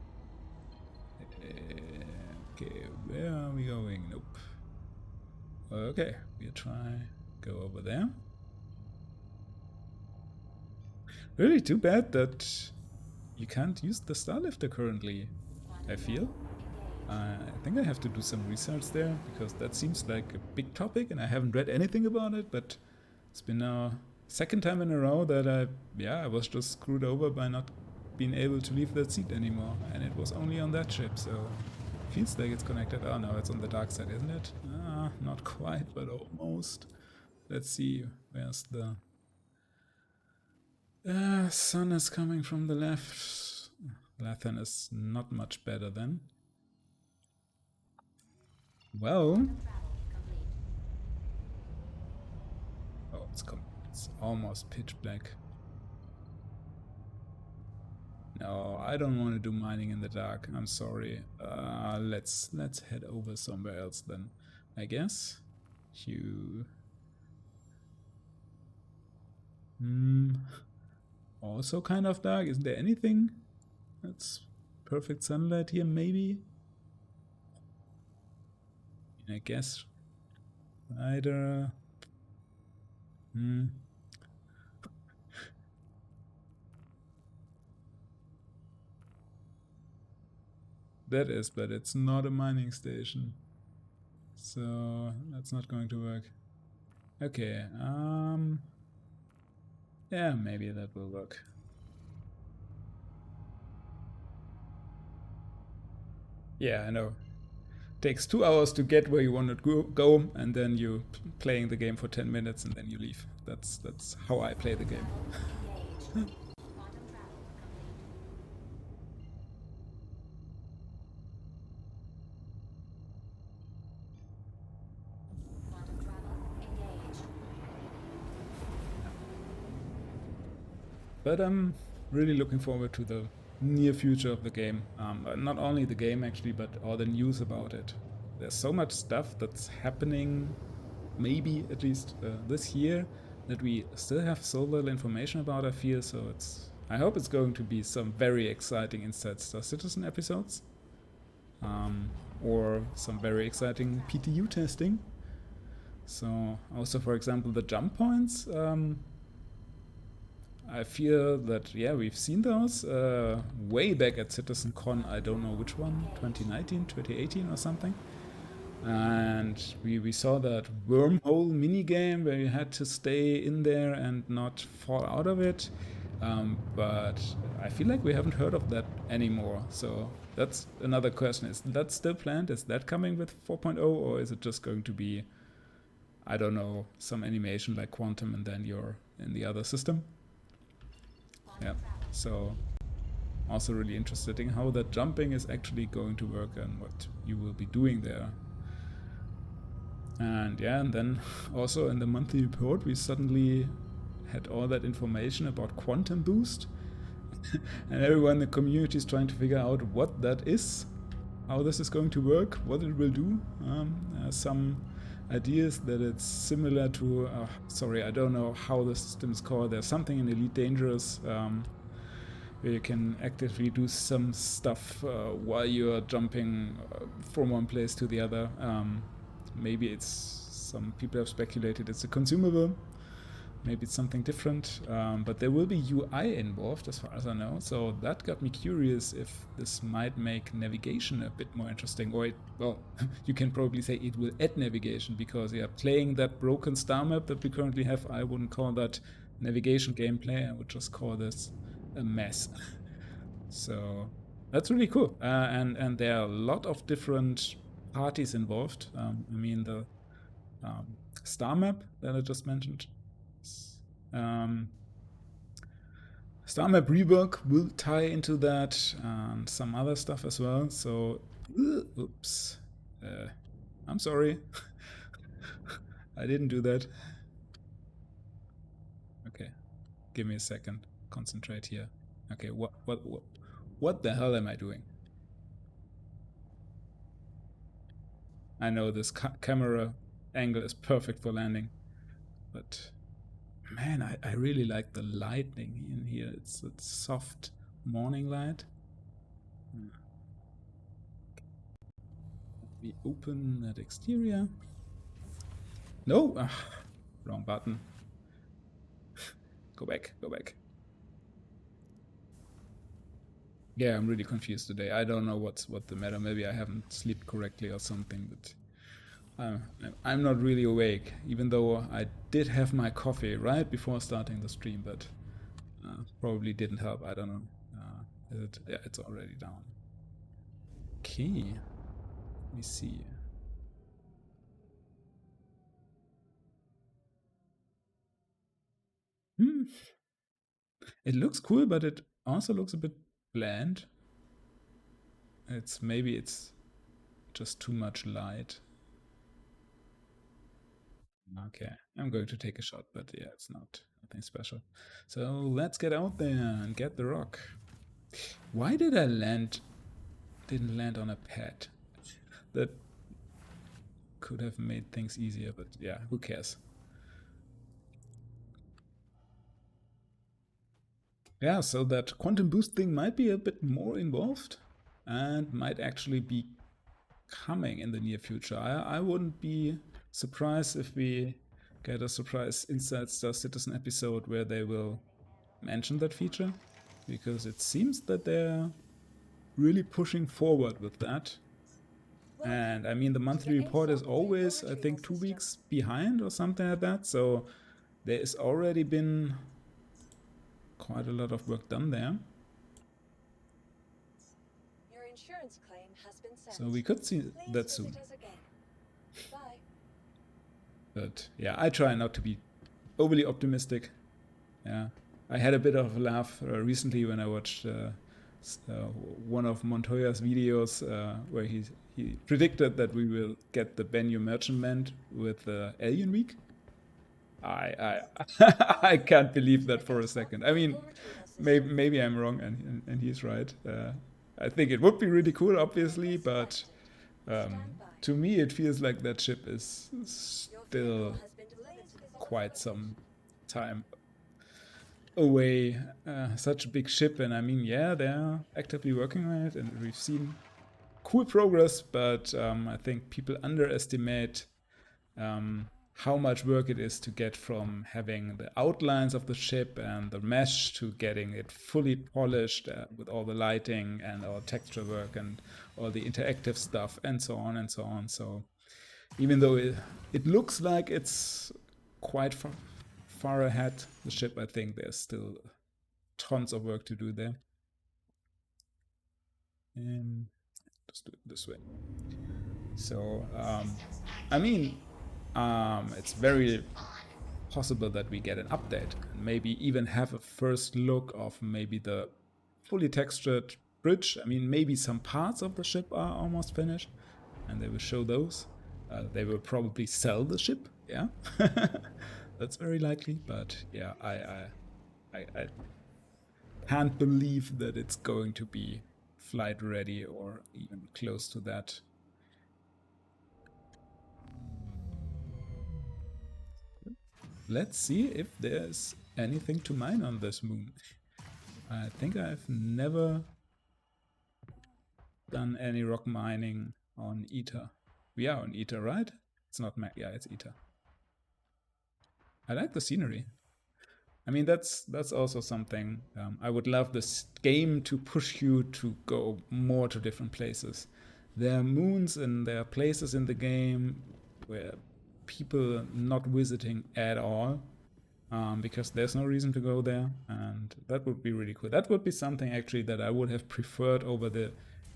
Okay, where are we going? Nope. Okay, we'll try go over there. Really too bad that you can't use the Starlifter currently, I feel. I think I have to do some research there, because that seems like a big topic and I haven't read anything about it, but it's been now second time in a row that I was just screwed over by not being able to leave that seat anymore, and it was only on that ship, so feels like it's connected. Oh no, it's on the dark side, isn't it? Not quite, but almost. Let's see, where's the sun is coming from the left. Lathan is not much better then. Well, oh, it's almost pitch black. No, I don't want to do mining in the dark. I'm sorry. Let's head over somewhere else then, I guess. Also kind of dark. Isn't there anything that's perfect sunlight here? Maybe. I guess. Either. That is, but it's not a mining station. So that's not going to work. Okay, yeah, maybe that will work. Yeah, I know. Takes 2 hours to get where you want to go, and then you playing the game for 10 minutes and then you leave. That's how I play the game. But I'm really looking forward to the near future of the game. Not only the game actually, but all the news about it. There's so much stuff that's happening maybe at least this year, that we still have so little information about, I feel. So I hope it's going to be some very exciting Inside Star Citizen episodes, or some very exciting PTU testing. So also, for example, the jump points, I feel that, yeah, we've seen those way back at CitizenCon. I don't know which one, 2019, 2018 or something. And we saw that wormhole minigame where you had to stay in there and not fall out of it. But I feel like we haven't heard of that anymore. So that's another question. Is that still planned? Is that coming with 4.0, or is it just going to be, I don't know, some animation like Quantum and then you're in the other system? Yeah, so also really interested in how that jumping is actually going to work and what you will be doing there. And yeah, and then also in the monthly report, we suddenly had all that information about Quantum Boost. And everyone in the community is trying to figure out what that is, how this is going to work, what it will do. Some ideas that it's similar to, sorry, I don't know how the system is called. There's something in Elite Dangerous where you can actively do some stuff while you're jumping from one place to the other. Maybe it's, some people have speculated it's a consumable. Maybe it's something different, but there will be UI involved as far as I know. So that got me curious if this might make navigation a bit more interesting, or well, you can probably say it will add navigation, because yeah, playing that broken star map that we currently have, I wouldn't call that navigation gameplay. I would just call this a mess. So that's really cool. And there are a lot of different parties involved. I mean, the star map that I just mentioned, star map rework will tie into that, and some other stuff as well. So, oops, I'm sorry, I didn't do that. Okay, give me a second. Concentrate here. Okay, what the hell am I doing? I know this camera angle is perfect for landing, but man, I really like the lighting in here. It's soft morning light. We open that exterior. No, wrong button. Go back. Yeah, I'm really confused today. I don't know what the matter. Maybe I haven't slept correctly or something, but I'm not really awake, even though I did have my coffee right before starting the stream, but probably didn't help. I don't know. Yeah, it's already down. Okay, let me see. It looks cool, but it also looks a bit bland. Maybe it's just too much light. Okay, I'm going to take a shot, but yeah, it's nothing special. So let's get out there and get the rock. Why did I didn't land on a pad? That could have made things easier, but yeah, who cares? Yeah, so that quantum boost thing might be a bit more involved and might actually be coming in the near future. I wouldn't be surprised if we get a surprise Inside Star Citizen episode where they will mention that feature, because it seems that they're really pushing forward with that. And I mean, the monthly report is always, I think, 2 weeks behind or something like that. So there has already been quite a lot of work done there. Your insurance claim has been sent. So we could see that soon. Visit us again. Bye. But yeah, I try not to be overly optimistic. Yeah, I had a bit of a laugh recently when I watched one of Montoya's videos where he predicted that we will get the Bennu Merchantman with Alien Week. I can't believe that for a second. I mean, maybe I'm wrong and he's right. I think it would be really cool, obviously, but to me it feels like that ship is still has been delivered to the quite some time away. Such a big ship, and I mean, yeah, they're actively working on it, and we've seen cool progress, but I think people underestimate how much work it is to get from having the outlines of the ship and the mesh to getting it fully polished with all the lighting and all texture work and all the interactive stuff and so on and so on. So even though it looks like it's quite far ahead, the ship, I think there's still tons of work to do there. And let's do it this way. So, I mean, it's very possible that we get an update and maybe even have a first look of maybe the fully textured bridge. I mean, maybe some parts of the ship are almost finished and they will show those. They will probably sell the ship, yeah. That's very likely, but yeah, I can't believe that it's going to be flight ready or even close to that. Let's see if there's anything to mine on this moon. I think I've never done any rock mining on Ether. We are on Ether, right? It's not yeah, it's Ether. I like the scenery. I mean, that's also something. I would love this game to push you to go more to different places. There are moons and there are places in the game where people not visiting at all, because there's no reason to go there, and that would be really cool. That would be something actually that I would have preferred over the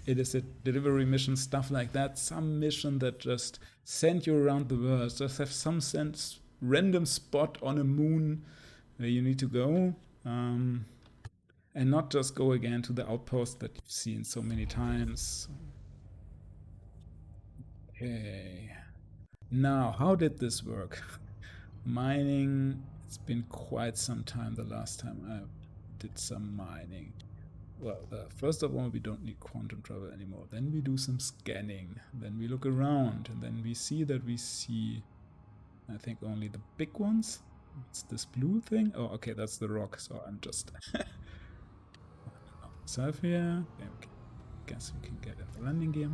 illicit delivery mission, stuff like that. Some mission that just send you around the world, just have some sense random spot on a moon where you need to go, and not just go again to the outpost that you've seen so many times. Okay. Now, how did this work? Mining, it's been quite some time the last time I did some mining. Well, first of all, we don't need quantum travel anymore. Then we do some scanning. Then we look around, and then we see that we see, I think, only the big ones. It's this blue thing. Oh, okay, that's the rock. So I'm just self here. Okay, guess we can get a landing gear.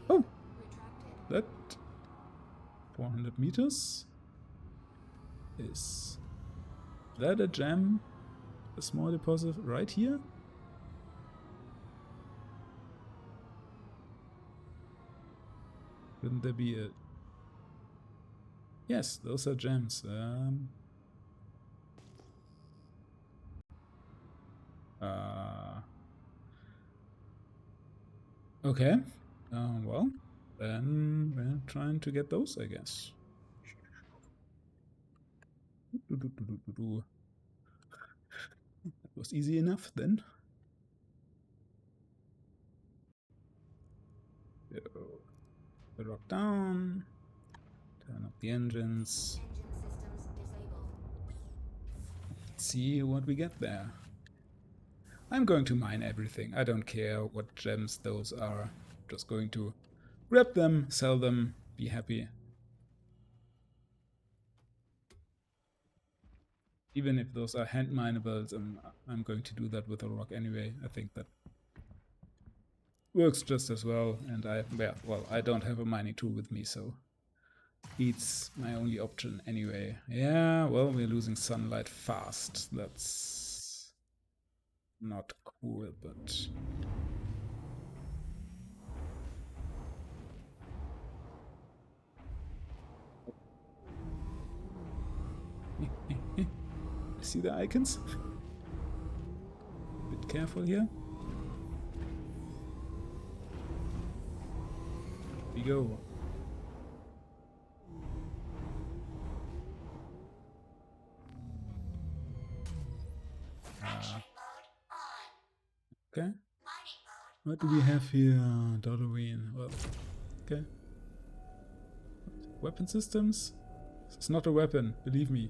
Oh, that 400 meters. Is that a gem? A small deposit right here? Couldn't there be a... Yes, those are gems. Okay. Well, then we're trying to get those, I guess. That was easy enough then. The rock down. Turn up the engines. Let's see what we get there. I'm going to mine everything. I don't care what gems those are. Just going to grab them, sell them, be happy. Even if those are hand minables, I'm going to do that with a rock anyway. I think that works just as well. And I don't have a mining tool with me, so it's my only option anyway. Yeah, well, we're losing sunlight fast. That's not cool, but... See the icons? Bit careful here. We go. Okay. What do we have here? Halloween. Well, okay. Weapon systems? It's not a weapon, believe me.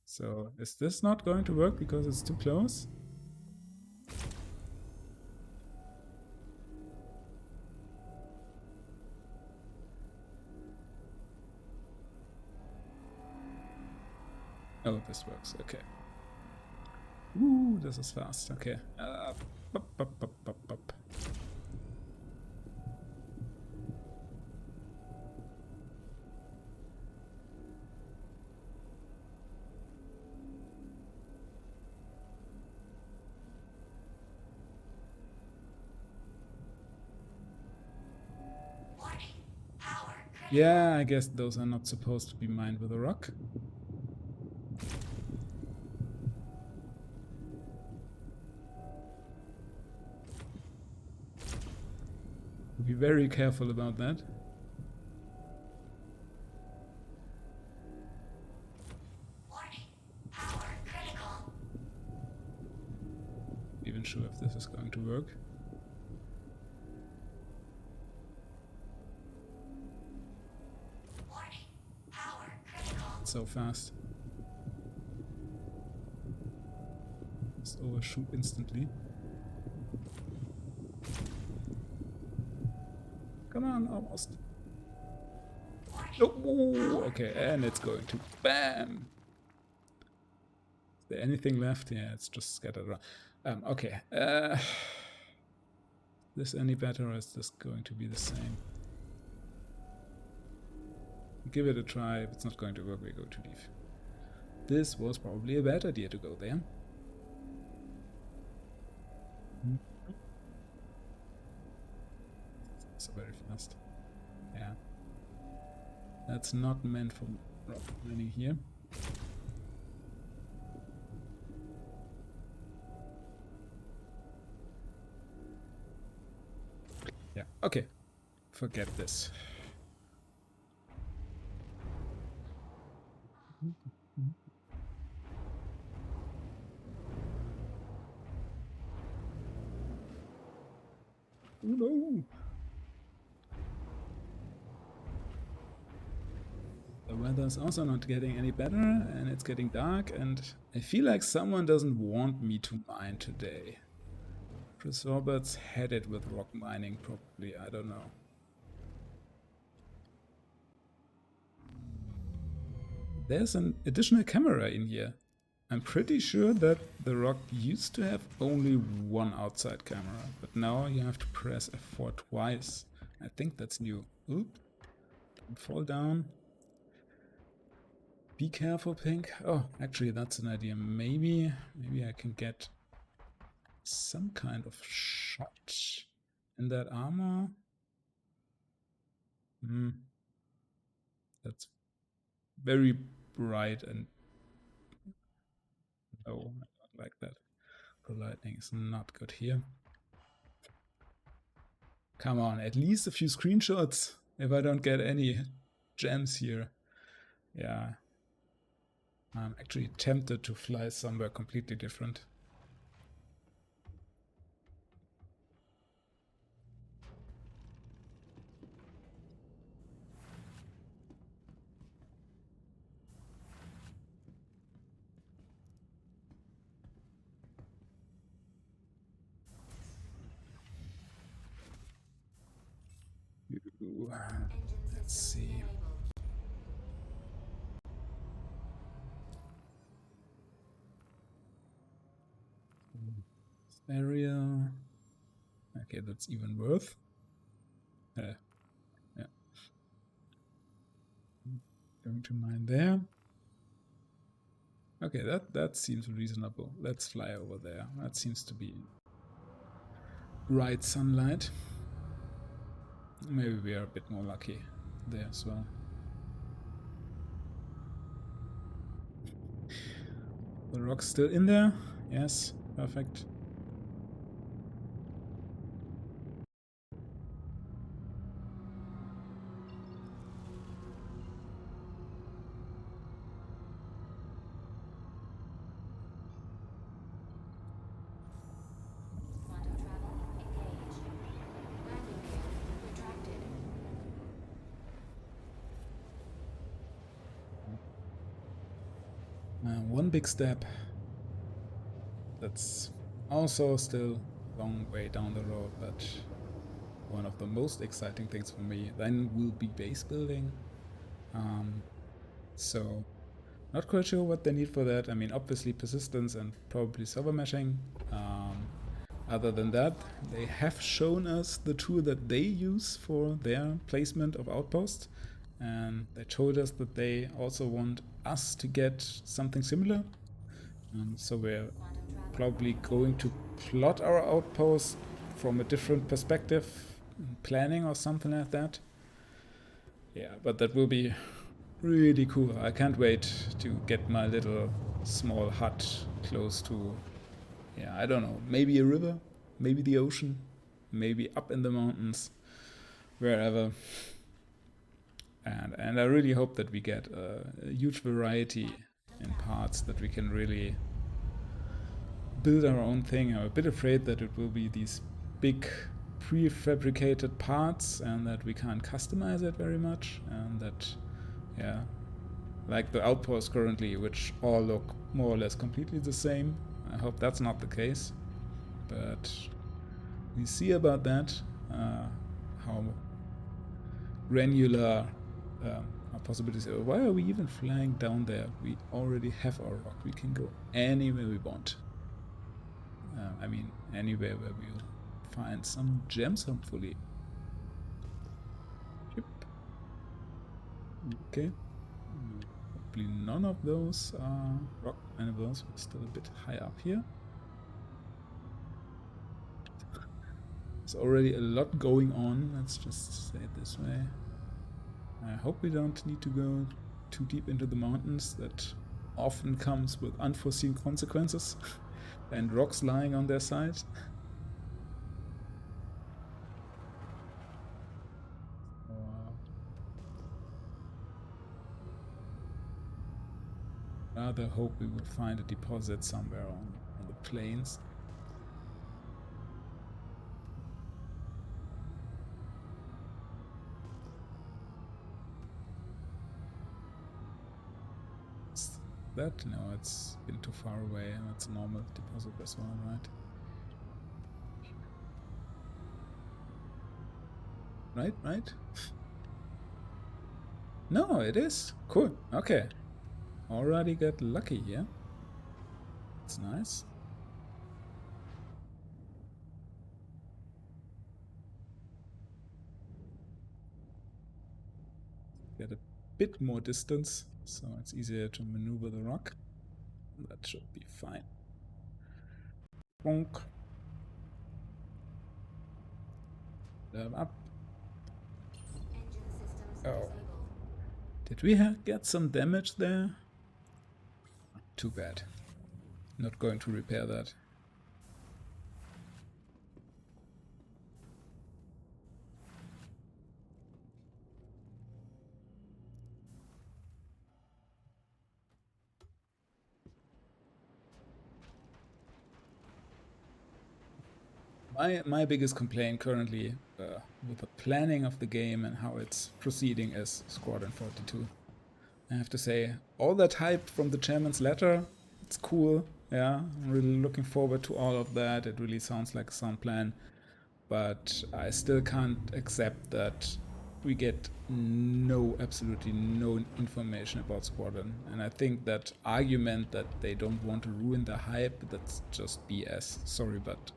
So, is this not going to work because it's too close? Oh, this works. Okay. Ooh, this is fast. Okay. Up, up, up, up, up. Yeah, I guess those are not supposed to be mined with a rock. Be very careful about that. Even sure if this is going to work. So fast. Just overshoot instantly. Come on, almost. Oh, okay, and it's going to BAM! Is there anything left? Yeah, it's just scattered around. Okay. Is this any better or is this going to be the same? Give it a try. If it's not going to work, we're going to leave. This was probably a bad idea to go there. So very fast. Yeah. That's not meant for rock mining here. Yeah, okay. Forget this. Oh no! The weather's also not getting any better, and it's getting dark, and I feel like someone doesn't want me to mine today. Chris Roberts had it with rock mining, probably, I don't know. There's an additional camera in here. I'm pretty sure that the rock used to have only one outside camera, but now you have to press F4 twice. I think that's new. Oop. Don't fall down. Be careful, Pink. Oh, actually, that's an idea. Maybe I can get some kind of shot in that armor. That's very bright and no, I don't like that. The lightning is not good here. Come on, at least a few screenshots if I don't get any gems here. Yeah. I'm actually tempted to fly somewhere completely different. Ooh, let's see. Area. Okay, that's even worth. Yeah. Going to mine there. Okay, that seems reasonable. Let's fly over there. That seems to be bright sunlight. Maybe we are a bit more lucky there as well. The rock's still in there. Yes, perfect. One big step. That's also still a long way down the road, but one of the most exciting things for me then will be base building. So Not quite sure what they need for that. I mean, obviously persistence and probably server meshing. Other than that, they have shown us the tool that they use for their placement of outposts. And they told us that they also want us to get something similar. So we're probably going to plot our outposts from a different perspective, planning or something like that. Yeah, but that will be really cool. I can't wait to get my little small hut close to, yeah, I don't know, maybe a river, maybe the ocean, maybe up in the mountains, wherever. And I really hope that we get a huge variety in parts, that we can really build our own thing. I'm a bit afraid that it will be these big prefabricated parts and that we can't customize it very much, and that, yeah, like the outposts currently, which all look more or less completely the same. I hope that's not the case, but we see about that, how granular our possibilities are. Why are we even flying down there? We already have our rock. We can go anywhere we want. I mean, anywhere where we'll find some gems, hopefully. Yep. Okay. Hopefully none of those are rock animals. We're still a bit high up here. There's already a lot going on, let's just say it this way. I hope we don't need to go too deep into the mountains. That often comes with unforeseen consequences and rocks lying on their side. Rather hope we will find a deposit somewhere on the plains. That? No, it's been too far away, and it's a normal deposit as well, right? Right? No, it is. Cool. Okay. Already got lucky here. It's nice. Get a bit more distance, so it's easier to maneuver the rock. That should be fine. Bonk. Up. Oh. Did we get some damage there? Too bad. Not going to repair that. My biggest complaint currently with the planning of the game and how it's proceeding is Squadron 42. I have to say, all that hype from the chairman's letter, it's cool. Yeah, I'm really looking forward to all of that. It really sounds like a sound plan. But I still can't accept that we get absolutely no information about Squadron. And I think that argument that they don't want to ruin the hype, that's just BS. Sorry, but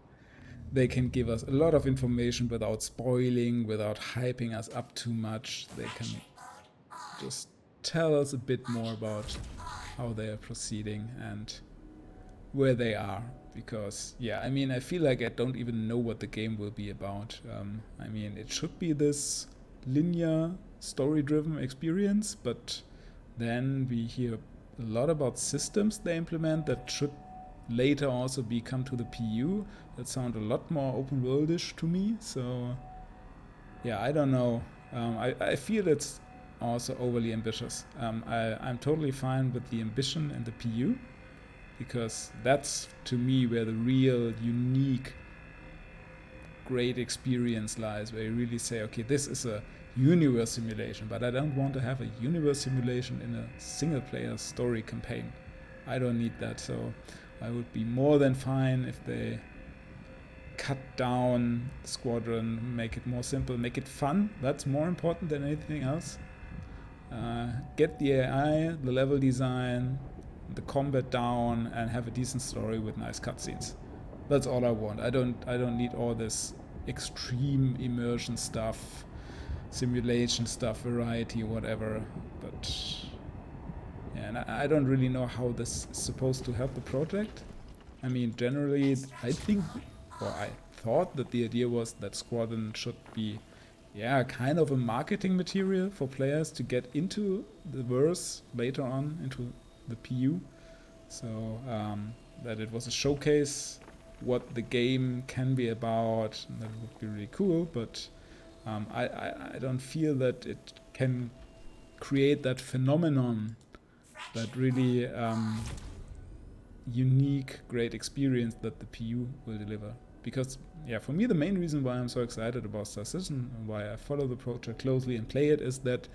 they can give us a lot of information without spoiling, without hyping us up too much. They can just tell us a bit more about how they are proceeding and where they are. Because, yeah, I mean, I feel like I don't even know what the game will be about. I mean, it should be this linear, story-driven experience, but then we hear a lot about systems they implement that should later also come to the PU. That sound a lot more open-worldish to me. So, yeah, I don't know. I feel it's also overly ambitious. I'm totally fine with the ambition in the PU, because that's, to me, where the real, unique, great experience lies, where you really say, okay, this is a universe simulation, but I don't want to have a universe simulation in a single-player story campaign. I don't need that, so I would be more than fine if they cut down Squadron, make it more simple, make it fun. That's more important than anything else. get the AI, the level design, the combat down, and have a decent story with nice cutscenes. That's all I want. I don't need all this extreme immersion stuff, simulation stuff, variety, whatever. But yeah, and I don't really know how this is supposed to help the project. I mean, generally, I think, or I thought that the idea was that Squadron should be, yeah, kind of a marketing material for players to get into the verse later on, into the PU. So that it was a showcase what the game can be about, and that would be really cool. But I don't feel that it can create that phenomenon, that really unique, great experience that the PU will deliver. Because, yeah, for me, the main reason why I'm so excited about Star Citizen and why I follow the project closely and play it is that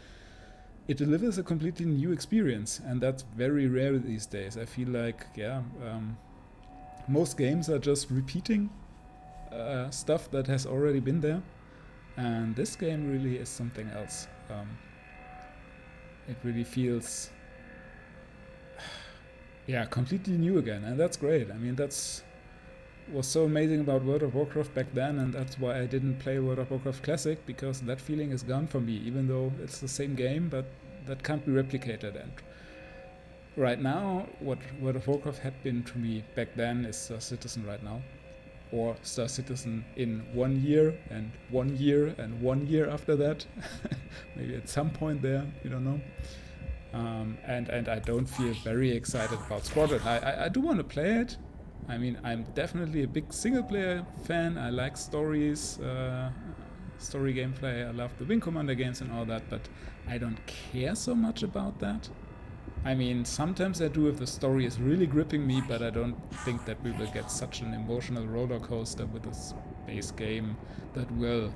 it delivers a completely new experience, and that's very rare these days. I feel like, yeah, most games are just repeating stuff that has already been there, and this game really is something else. It really feels, yeah, completely new again, and that's great. I mean, that's was so amazing about World of Warcraft back then, and that's why I didn't play World of Warcraft Classic, because that feeling is gone for me, even though it's the same game, but that can't be replicated. And right now, what World of Warcraft had been to me back then is Star Citizen right now. Or Star Citizen in 1 year, and 1 year, and 1 year after that. Maybe at some point there, you don't know. And I don't feel very excited about Squadron. I do want to play it. I mean, I'm definitely a big single-player fan. I like stories, story gameplay. I love the Wing Commander games and all that, but I don't care so much about that. I mean, sometimes I do if the story is really gripping me, but I don't think that we will get such an emotional roller coaster with this base game that will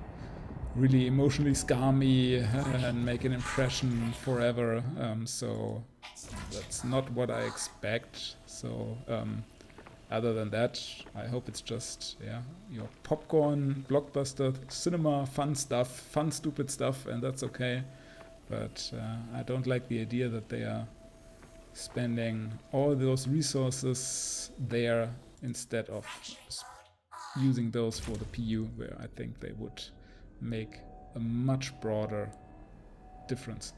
really emotionally scar me and make an impression forever. So that's not what I expect. So other than that, I hope it's just, yeah, your popcorn, blockbuster, cinema, fun stuff, fun, stupid stuff, and that's okay. But I don't like the idea that they are spending all those resources there instead of using those for the PU, where I think they would make a much broader difference.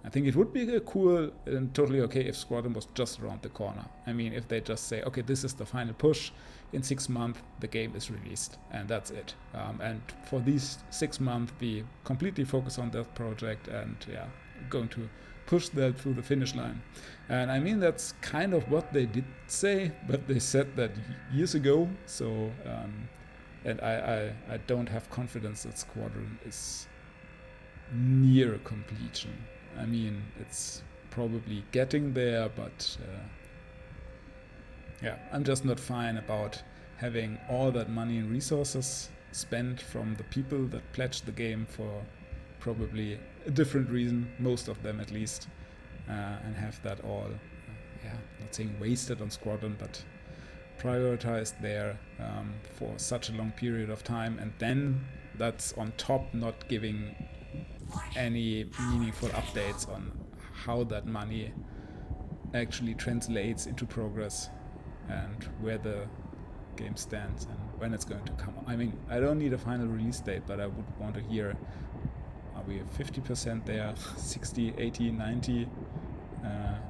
I think it would be cool and totally okay if Squadron was just around the corner. I mean, if they just say, okay, this is the final push, in 6 months the game is released, and that's it. And for these 6 months, we completely focus on that project, and yeah, going to push that through the finish line. And I mean, that's kind of what they did say, but they said that years ago. So, and I don't have confidence that Squadron is near completion. I mean, it's probably getting there, but yeah, I'm just not fine about having all that money and resources spent from the people that pledged the game for probably a different reason, most of them at least, and have that all, yeah, not saying wasted on Squadron, but prioritized there for such a long period of time, and then that's on top not giving any meaningful updates on how that money actually translates into progress and where the game stands and when it's going to come. I mean, I don't need a final release date, but I would want to hear, are we at 50% there, 60, 80, 90?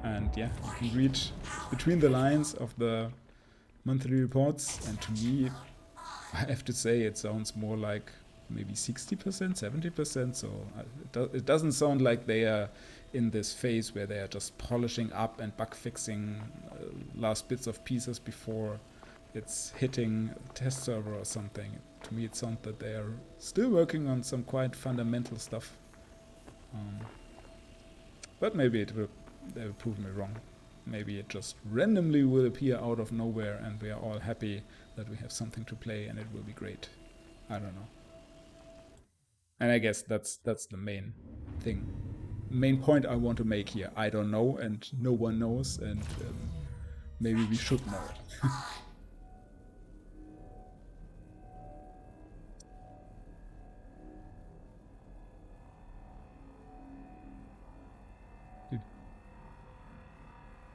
And yeah, you can read between the lines of the monthly reports, and to me, I have to say it sounds more like maybe 60%, 70%. So it doesn't sound like they are in this phase where they are just polishing up and bug fixing last bits of pieces before it's hitting a test server or something. To me, it sounds that they are still working on some quite fundamental stuff. But maybe they will prove me wrong. Maybe it just randomly will appear out of nowhere and we are all happy that we have something to play and it will be great. I don't know. And I guess that's the main thing. Main point I want to make here. I don't know, and no one knows, and maybe we should know.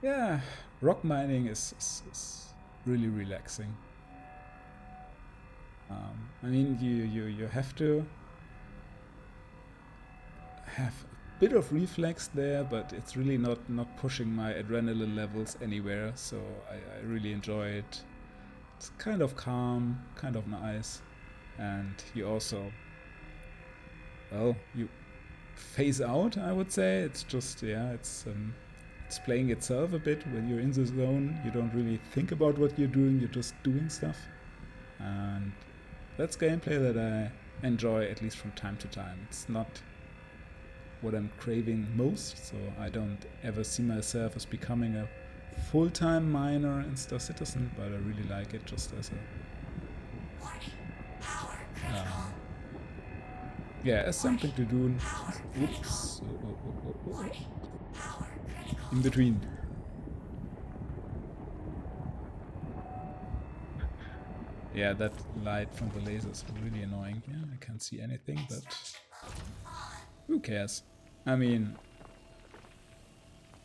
Yeah, rock mining is really relaxing. I mean, you have to have a bit of reflex there, but it's really not pushing my adrenaline levels anywhere. So I really enjoy it. It's kind of calm, kind of nice, and you also, well, you phase out. I would say it's just it's playing itself a bit. When you're in the zone, you don't really think about what you're doing. You're just doing stuff, and that's gameplay that I enjoy at least from time to time. It's not what I'm craving most, so I don't ever see myself as becoming a full-time miner in Star Citizen, but I really like it just as a yeah, as something to do. Oops, in between. Yeah, that light from the lasers is really annoying. Yeah, I can't see anything, but who cares? I mean,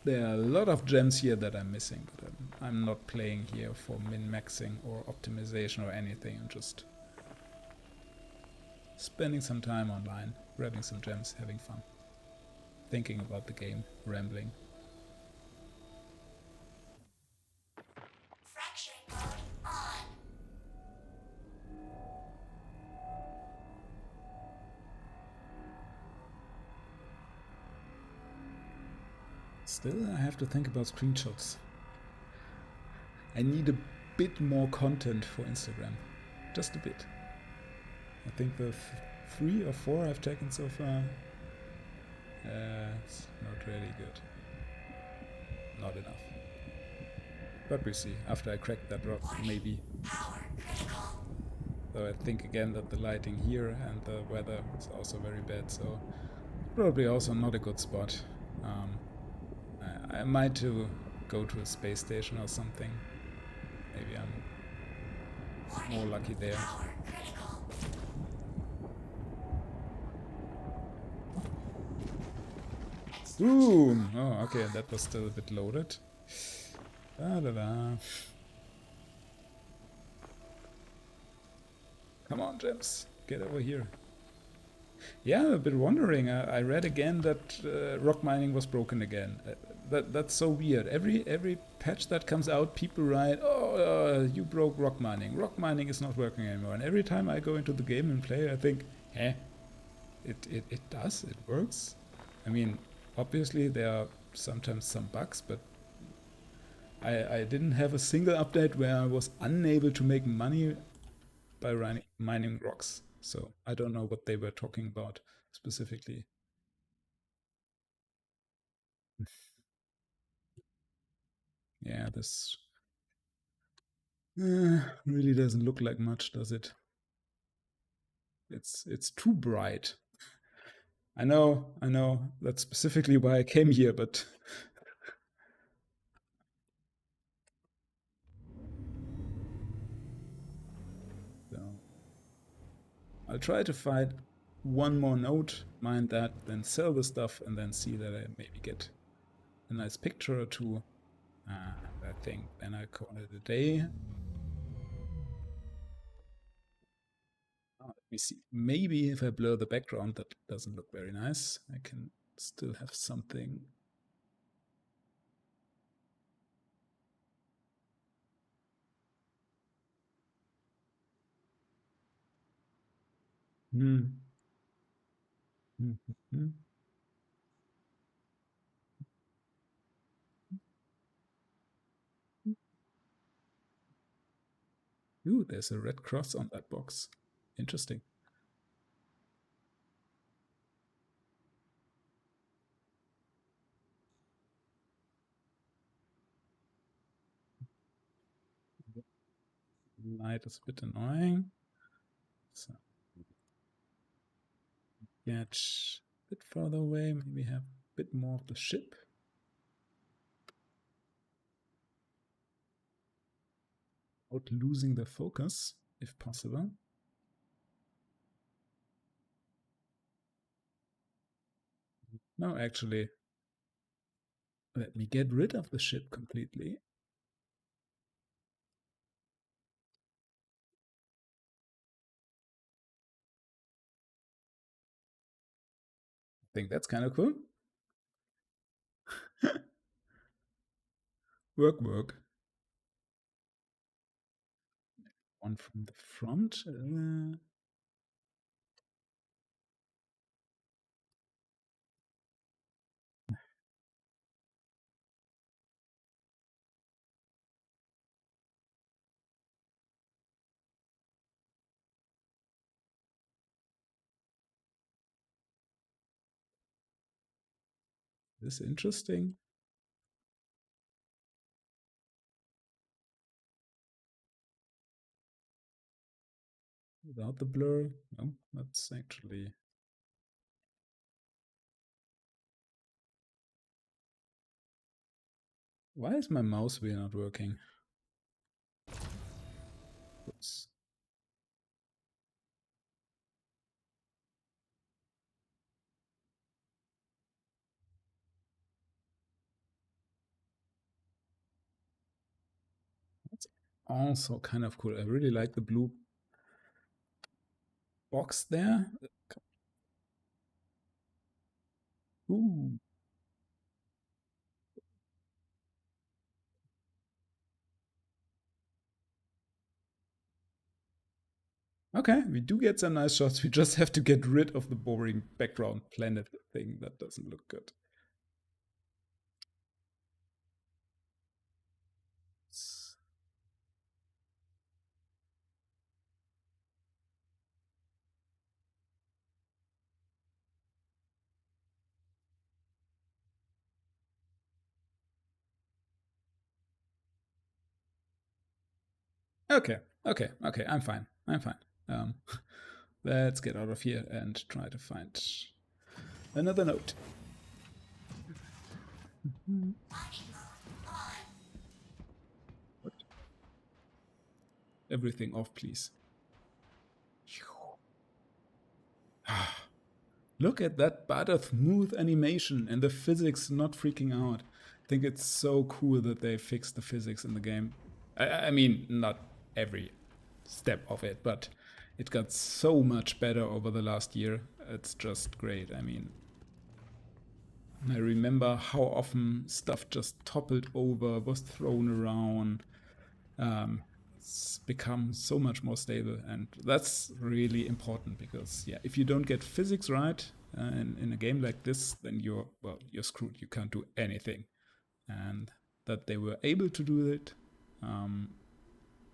there are a lot of gems here that I'm missing, but I'm not playing here for min-maxing or optimization or anything. I'm just spending some time online, grabbing some gems, having fun, thinking about the game, rambling. Still, I have to think about screenshots. I need a bit more content for Instagram. Just a bit. I think the 3 or 4 I've taken so far, it's not really good. Not enough. But we see. After I crack that rock, maybe. Though I think again that the lighting here and the weather is also very bad, so probably also not a good spot. I might to go to a space station or something. Maybe I'm more lucky there. Boom! Oh, okay, that was still a bit loaded. Da da da. Come on, Gems, get over here. Yeah, I'm a bit wondering. I read again that rock mining was broken again. That's so weird. Every patch that comes out, people write, "Oh, you broke rock mining. Rock mining is not working anymore." And every time I go into the game and play, I think, "Eh, it does. It works." I mean, obviously there are sometimes some bugs, but I didn't have a single update where I was unable to make money by mining rocks. So I don't know what they were talking about specifically. Yeah, this really doesn't look like much, does it? It's too bright. I know. That's specifically why I came here, but so I'll try to find one more node, mine that, then sell the stuff, and then see that I maybe get a nice picture or two. I think then I call it a day. Let me see. Maybe if I blur the background, that doesn't look very nice. I can still have something. Hmm. Mm-hmm. Ooh, there's a red cross on that box. Interesting. Light is a bit annoying. So get a bit further away, maybe have a bit more of the ship. Without losing the focus, if possible. No, actually, Let me get rid of the ship completely. I think that's kind of cool. Work, work. One from the front. This is interesting. Without the blur. No, that's actually... Why is my mouse wheel not working? Oops. That's also kind of cool. I really like the blue box there. Ooh. Okay, we do get some nice shots. We just have to get rid of the boring background planet thing that doesn't look good. Okay, okay, okay, I'm fine. I'm fine. Let's get out of here and try to find another note. What? Everything off, please. Look at that smooth animation and the physics not freaking out. I think it's so cool that they fixed the physics in the game. I mean, not every step of it, but it got so much better over the last year. It's just great. I mean, I remember how often stuff just toppled over, was thrown around. It's become so much more stable, and that's really important because, yeah, if you don't get physics right in a game like this, then you're screwed. You can't do anything. And that they were able to do it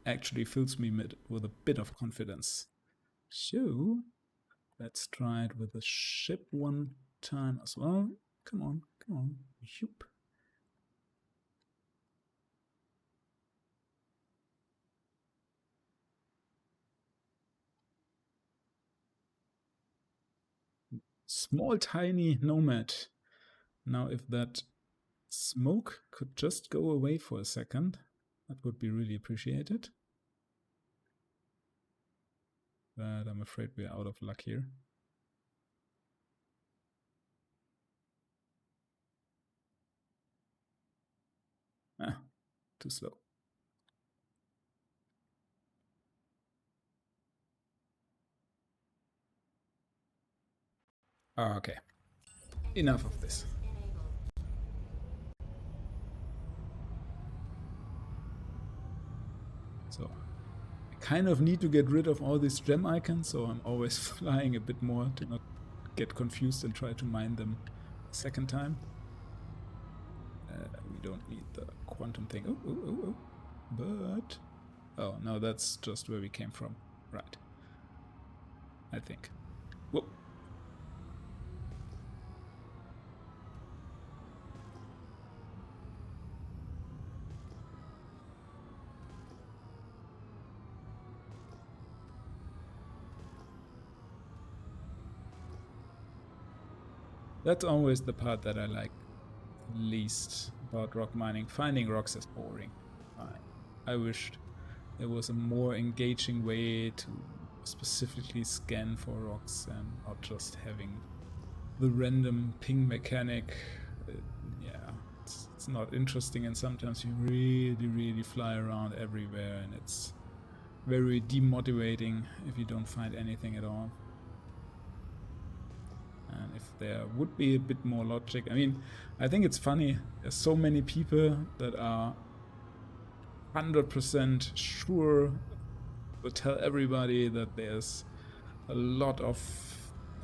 actually fills me with a bit of confidence. So let's try it with the ship one time as well. Come on, come on. Shoop. Small, tiny nomad. Now, if that smoke could just go away for a second, that would be really appreciated. But I'm afraid we're out of luck here. Ah, too slow. Okay, enough of this. So I kind of need to get rid of all these gem icons, so I'm always flying a bit more to not get confused and try to mine them a second time. We don't need the quantum thing. Oh. But... oh, no, that's just where we came from. Right. I think. Whoop. That's always the part that I like least about rock mining. Finding rocks is boring. I wished there was a more engaging way to specifically scan for rocks and not just having the random ping mechanic. Yeah, it's it's not interesting, and sometimes you really fly around everywhere, and it's very demotivating if you don't find anything at all. And if there would be a bit more logic, I mean, I think it's funny, there's so many people that are 100% sure, will tell everybody that there's a lot of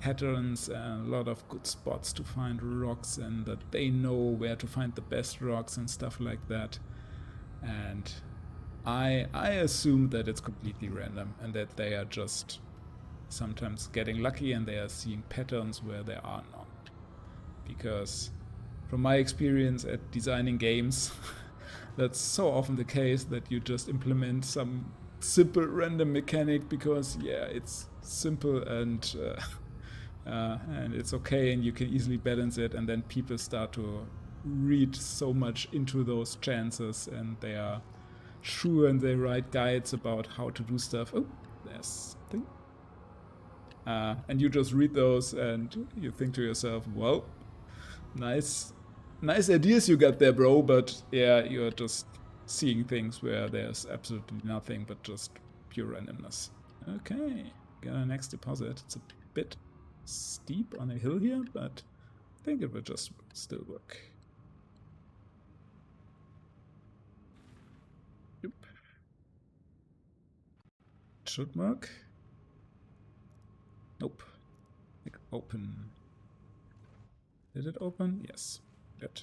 patterns and a lot of good spots to find rocks, and that they know where to find the best rocks and stuff like that. And I assume that it's completely random, and that they are just sometimes getting lucky and they are seeing patterns where there are none. Because from my experience at designing games, that's so often the case that you just implement some simple random mechanic because, yeah, it's simple and it's okay and you can easily balance it, and then people start to read so much into those chances, and they are sure and they write guides about how to do stuff. Oh, there's something. And you just read those and you think to yourself, well, nice ideas you got there, bro, but yeah, you're just seeing things where there's absolutely nothing but just pure randomness. Okay, got a next deposit. It's a bit steep on a hill here, but I think it will just still work. Yep. It should work. Nope. Click open. Did it open? Yes. Good.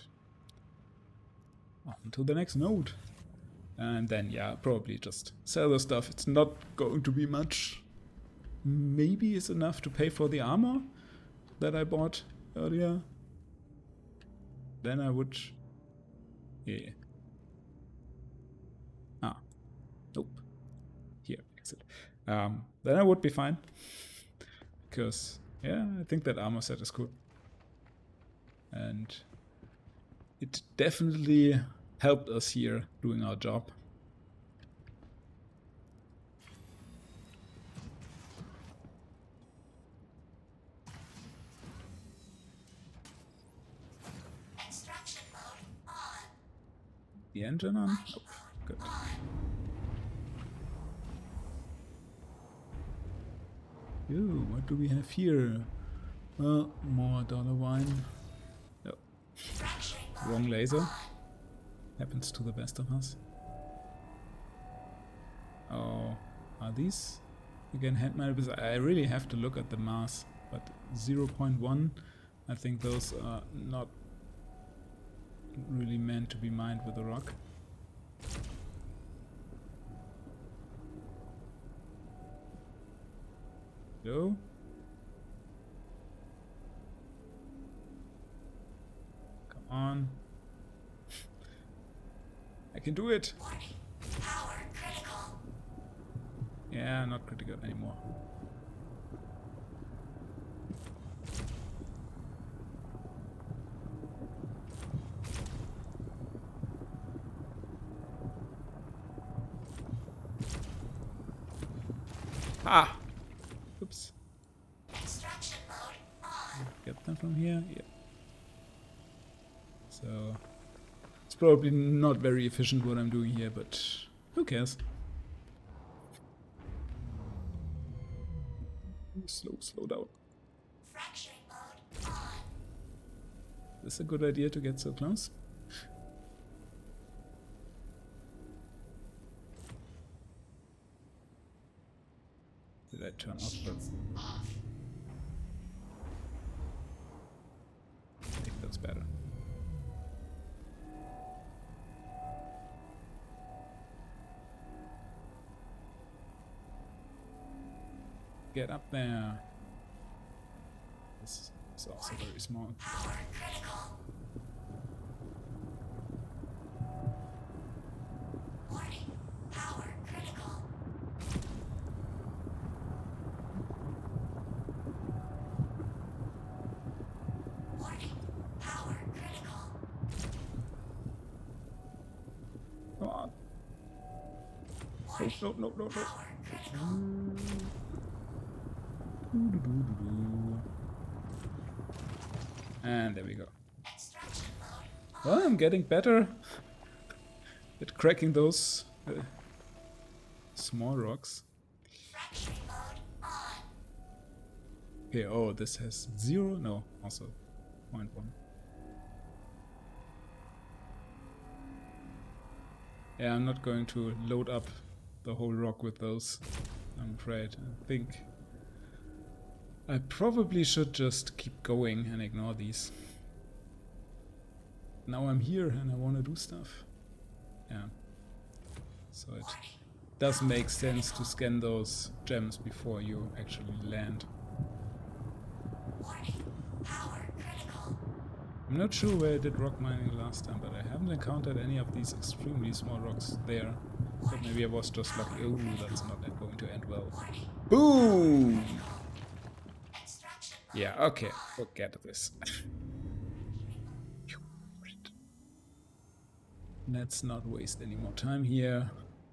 On to the next node. And then, yeah, probably just sell the stuff. It's not going to be much. Maybe it's enough to pay for the armor that I bought earlier. Then I would... Yeah. Ah. Nope. Here, exit. Then I would be fine. Because, yeah, I think that armor set is cool. And it definitely helped us here doing our job. Extraction mode on. The engine on? Oh, good. Ooh, what do we have here? Well, more dollar wine. No. Wrong laser. Happens to the best of us. Oh, are these again hand mined? I really have to look at the mass, but 0.1, I think those are not really meant to be mined with a rock. Go. Come on. I can do it. Power critical. Yeah, not critical anymore. Ah! Oops. Extraction mode on. Get them from here? Yeah. So it's probably not very efficient what I'm doing here, but who cares? Slow down. Fracturing mode on. Is this a good idea to get so close? Did I turn off the... I think that's better. Get up there. This is also very small. Power critical. Warning. Power critical. Warning. Power critical. Come on. Warning. No. Power critical. And there we go. Extraction mode on. Well, I'm getting better at cracking those small rocks. Okay, oh, this has 0? No, also 0.1. Yeah, I'm not going to load up the whole rock with those, I'm afraid. I think I probably should just keep going and ignore these. Now I'm here and I want to do stuff. Yeah. So it does make sense to scan those gems before you actually land. I'm not sure where I did rock mining last time, but I haven't encountered any of these extremely small rocks there. But maybe I was just lucky. Oh, that's not going to end well. Boom! Yeah, okay, forget this. Let's not waste any more time here.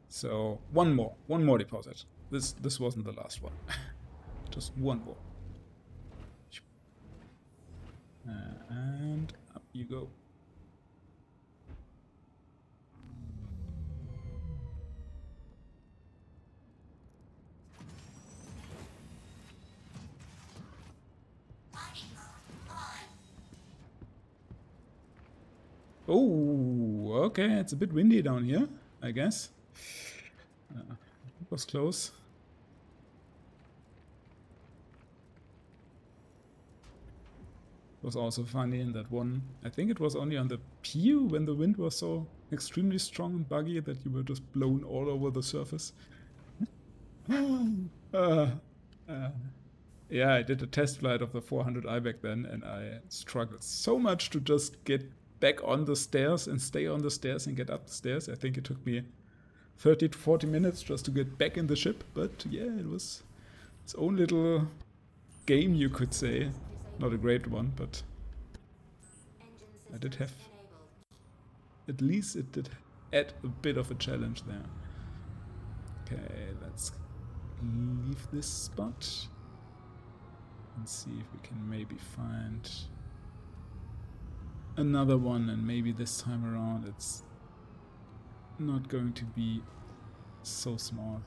So, one more deposit. This wasn't the last one. Just one more. And up you go. Oh, okay, it's a bit windy down here, I guess. It was close. It was also funny in that one. I think it was only on the pier when the wind was so extremely strong and buggy that you were just blown all over the surface. Yeah, I did a test flight of the 400i back then, and I struggled so much to just get back on the stairs and stay on the stairs and get up the stairs. I think it took me 30 to 40 minutes just to get back in the ship, but yeah, it was its own little game, you could say. Not a great one, but I did have... At least it did add a bit of a challenge there. Okay, let's leave this spot and see if we can maybe find another one, and maybe this time around it's not going to be so small.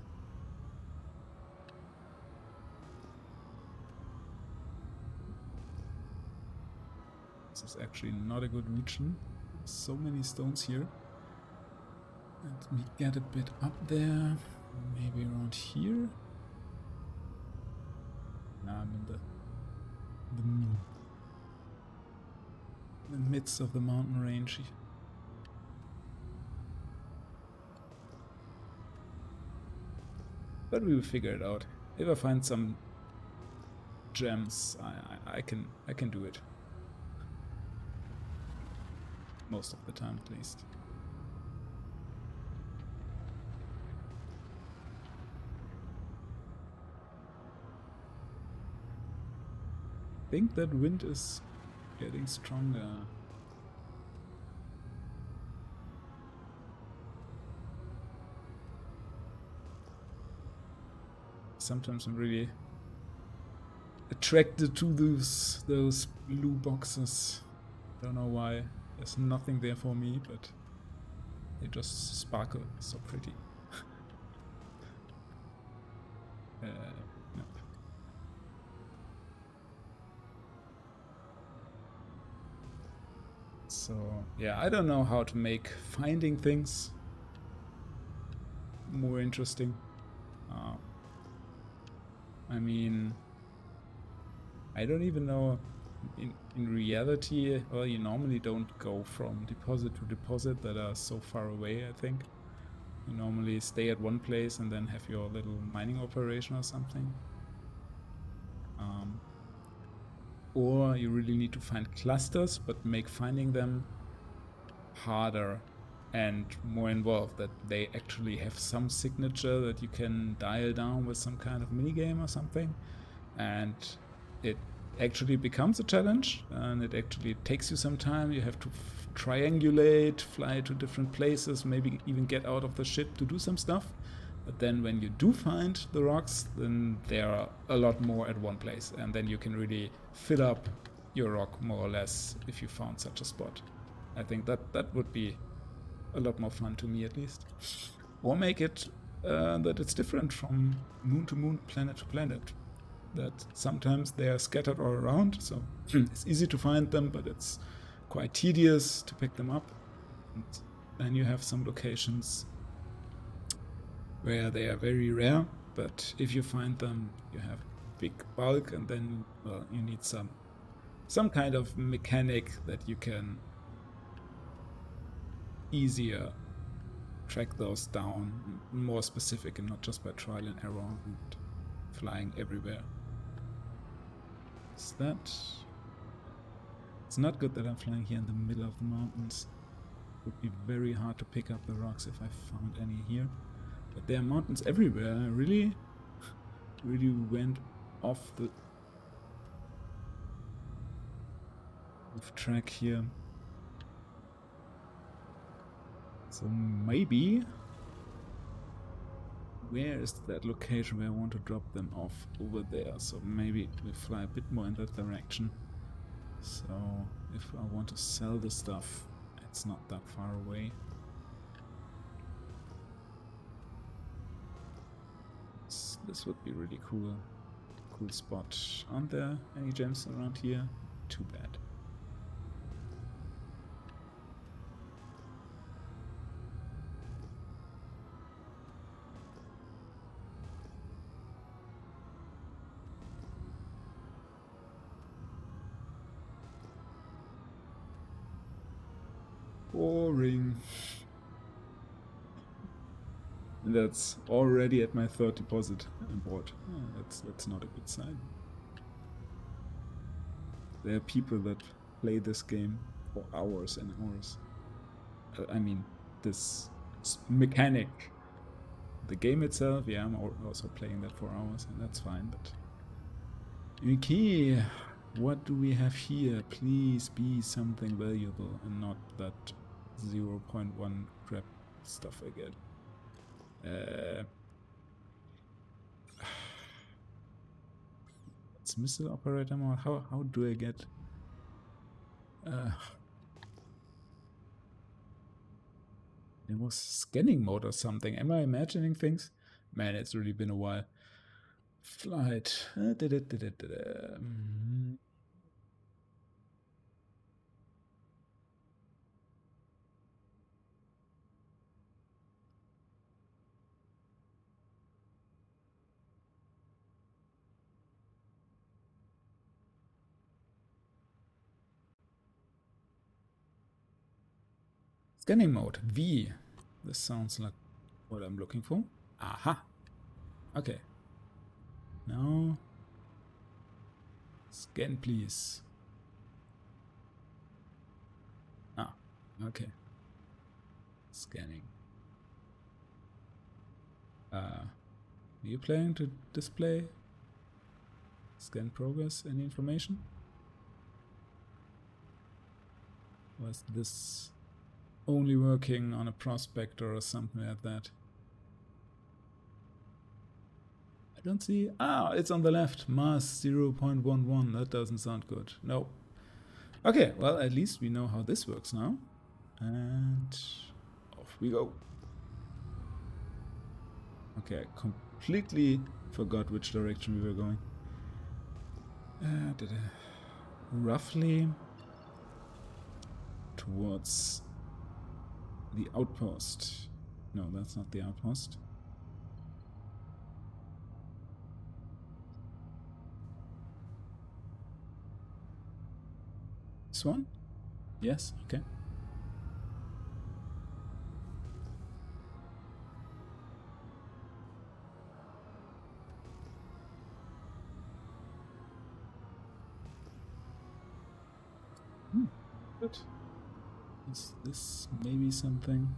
This is actually not a good region. So many stones here. Let me get a bit up there. Maybe around here. Nah, I'm in the midst of the mountain range. But we will figure it out. If I find some gems, I can do it. Most of the time, at least. I think that wind is getting stronger. Sometimes I'm really attracted to those blue boxes. Don't know why. There's nothing there for me, but they just sparkle. So pretty. No. So yeah, I don't know how to make finding things more interesting. I mean, I don't even know. In reality, well, you normally don't go from deposit to deposit that are so far away, I think. You normally stay at one place and then have your little mining operation or something. Or you really need to find clusters, but make finding them harder and more involved, that they actually have some signature that you can dial down with some kind of minigame or something. And it actually becomes a challenge, and it actually takes you some time. You have to triangulate, fly to different places, maybe even get out of the ship to do some stuff. But then when you do find the rocks, then there are a lot more at one place, and then you can really fill up your rock more or less if you found such a spot. I think that would be a lot more fun to me, at least. Or make it that it's different from moon to moon, planet to planet. That sometimes they are scattered all around, so it's easy to find them, but it's quite tedious to pick them up. And then you have some locations where they are very rare, but if you find them, you have big bulk, and then, well, you need some kind of mechanic that you can easier track those down, more specific, and not just by trial and error and flying everywhere. Is that... It's not good that I'm flying here in the middle of the mountains. It would be very hard to pick up the rocks if I found any here. But there are mountains everywhere. I really went off track here. So maybe... Where is that location where I want to drop them off? Over there. So maybe we fly a bit more in that direction. So if I want to sell the stuff, it's not that far away. This would be really cool. Cool spot. Aren't there any gems around here? Too bad. Boring. That's already at my third deposit on board. Oh, that's not a good sign. There are people that play this game for hours and hours. I mean, this mechanic. The game itself, yeah, I'm also playing that for hours, and that's fine, but... Okay, what do we have here? Please be something valuable and not that 0.1 crap stuff again. It's missile operator mode. How do I get... It was scanning mode or something. Am I imagining things? Man, it's really been a while. Flight. Scanning mode. V. This sounds like what I'm looking for. Aha. Okay. Now. Scan, please. Ah, okay. Scanning. Are you planning to display scan progress? Any information? Was this only working on a prospector or something like that? I don't see... Ah, it's on the left. Mass 0.11. That doesn't sound good. No. Okay, well, at least we know how this works now. And off we go. Okay, I completely forgot which direction we were going. Roughly towards the outpost. No, that's not the outpost. This one? Yes, okay. Good. Is this maybe something?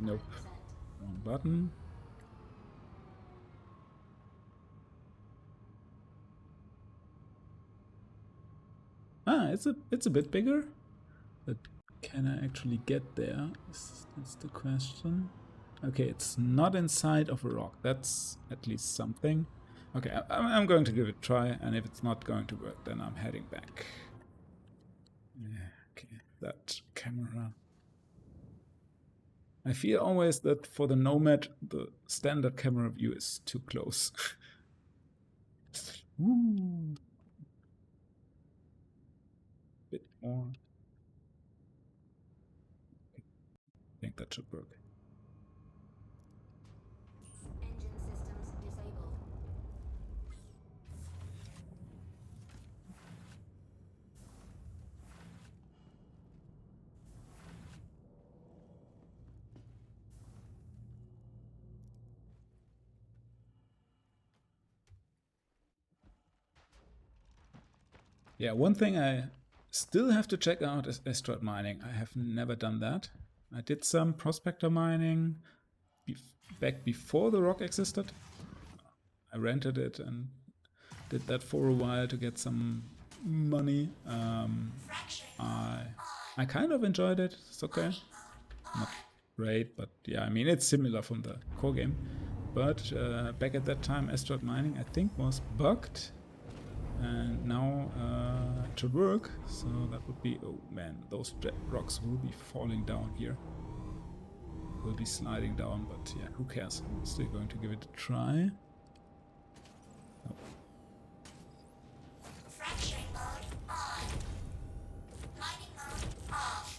Nope. Wrong button. Ah, it's a bit bigger, but can I actually get there? That's the question. Okay, it's not inside of a rock. That's at least something. Okay, I'm going to give it a try, and if it's not going to work, then I'm heading back. Yeah, okay, that camera. I feel always that for the Nomad, the standard camera view is too close. Ooh. Bit more. I think that should work. Engine systems disabled. Yeah, one thing I still have to check out is Asteroid Mining. I have never done that. I did some prospector mining back before the ROC existed. I rented it and did that for a while to get some money. I kind of enjoyed it. It's okay. Not great, but yeah, I mean, it's similar from the core game. But back at that time, Asteroid Mining, I think, was bugged. And now it should work. So that would be... Oh man, those rocks will be falling down here. Will be sliding down, but yeah, who cares? I'm still going to give it a try. Oh. Fracturing mode on. Mining mode off.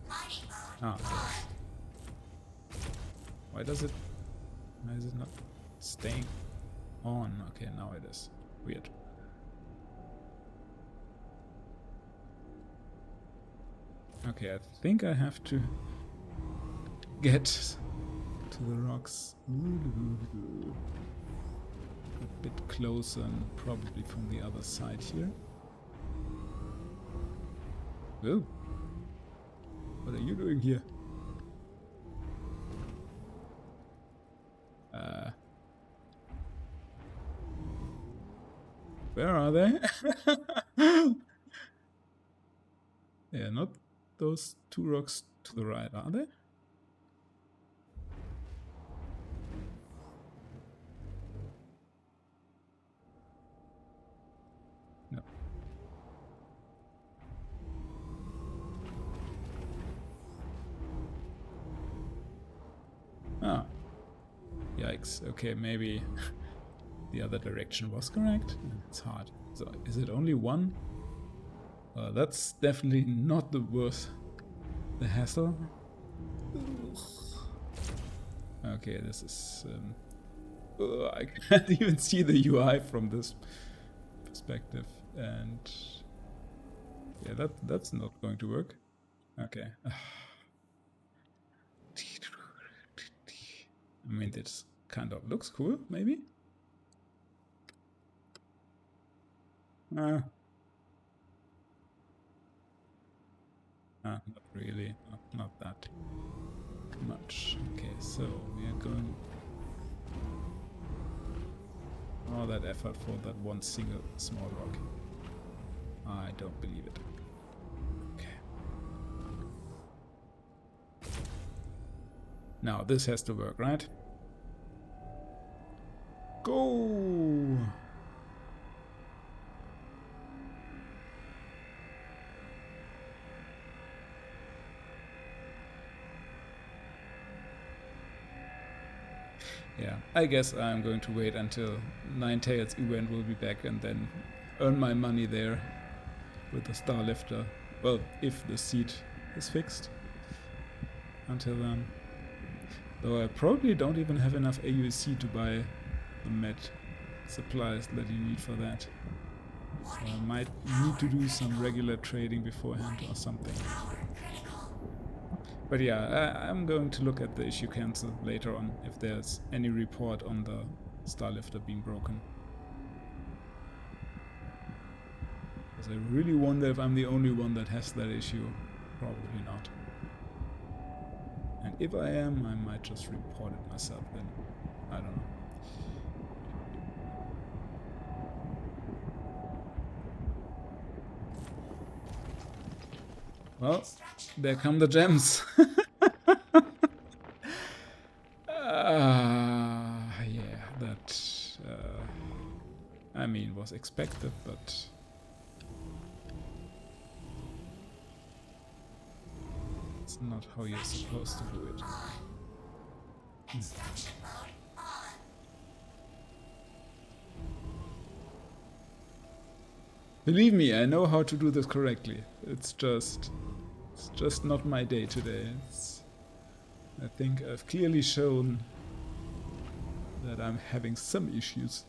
Mining mode Ah, on. why is it not staying on? Okay, now it is. Weird. Okay, I think I have to get to the rocks a bit closer and probably from the other side here. Oh, what are you doing here? Where are they? Yeah, not those two rocks to the right, are they? No. Ah. Yikes. Okay, maybe the other direction was correct. It's hard. So, is it only one? That's definitely not the worth the hassle. Okay, this is... I can't even see the UI from this perspective. And... yeah, that's not going to work. Okay. I mean, this kind of looks cool, maybe? Not really. Not that much. Okay, so we are going... all that effort for that one single small rock. I don't believe it. Okay. Now this has to work, right? Go! Yeah, I guess I'm going to wait until Ninetales event will be back and then earn my money there with the Starlifter. Well, if the seat is fixed. Until then. Though I probably don't even have enough AUC to buy the med supplies that you need for that. So I might need to do some regular trading beforehand or something. But yeah, I'm going to look at the issue cancel later on if there's any report on the Starlifter being broken. Because I really wonder if I'm the only one that has that issue. Probably not. And if I am, I might just report it myself then. I don't know. Well, there come the gems. was expected, but it's not how you're supposed to do it. Extraction mode on. Believe me, I know how to do this correctly. It's just not my day today. I think I've clearly shown that I'm having some issues.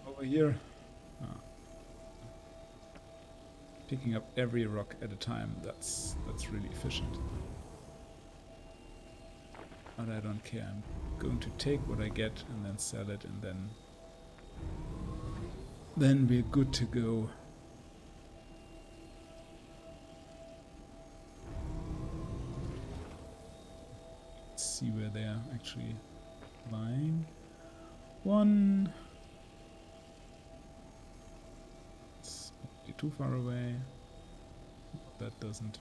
Over here. Picking up every rock at a time, that's really efficient. But I don't care. I'm going to take what I get and then sell it, and then we're good to go. Let's see where they're actually lying. One. It's not too far away. That doesn't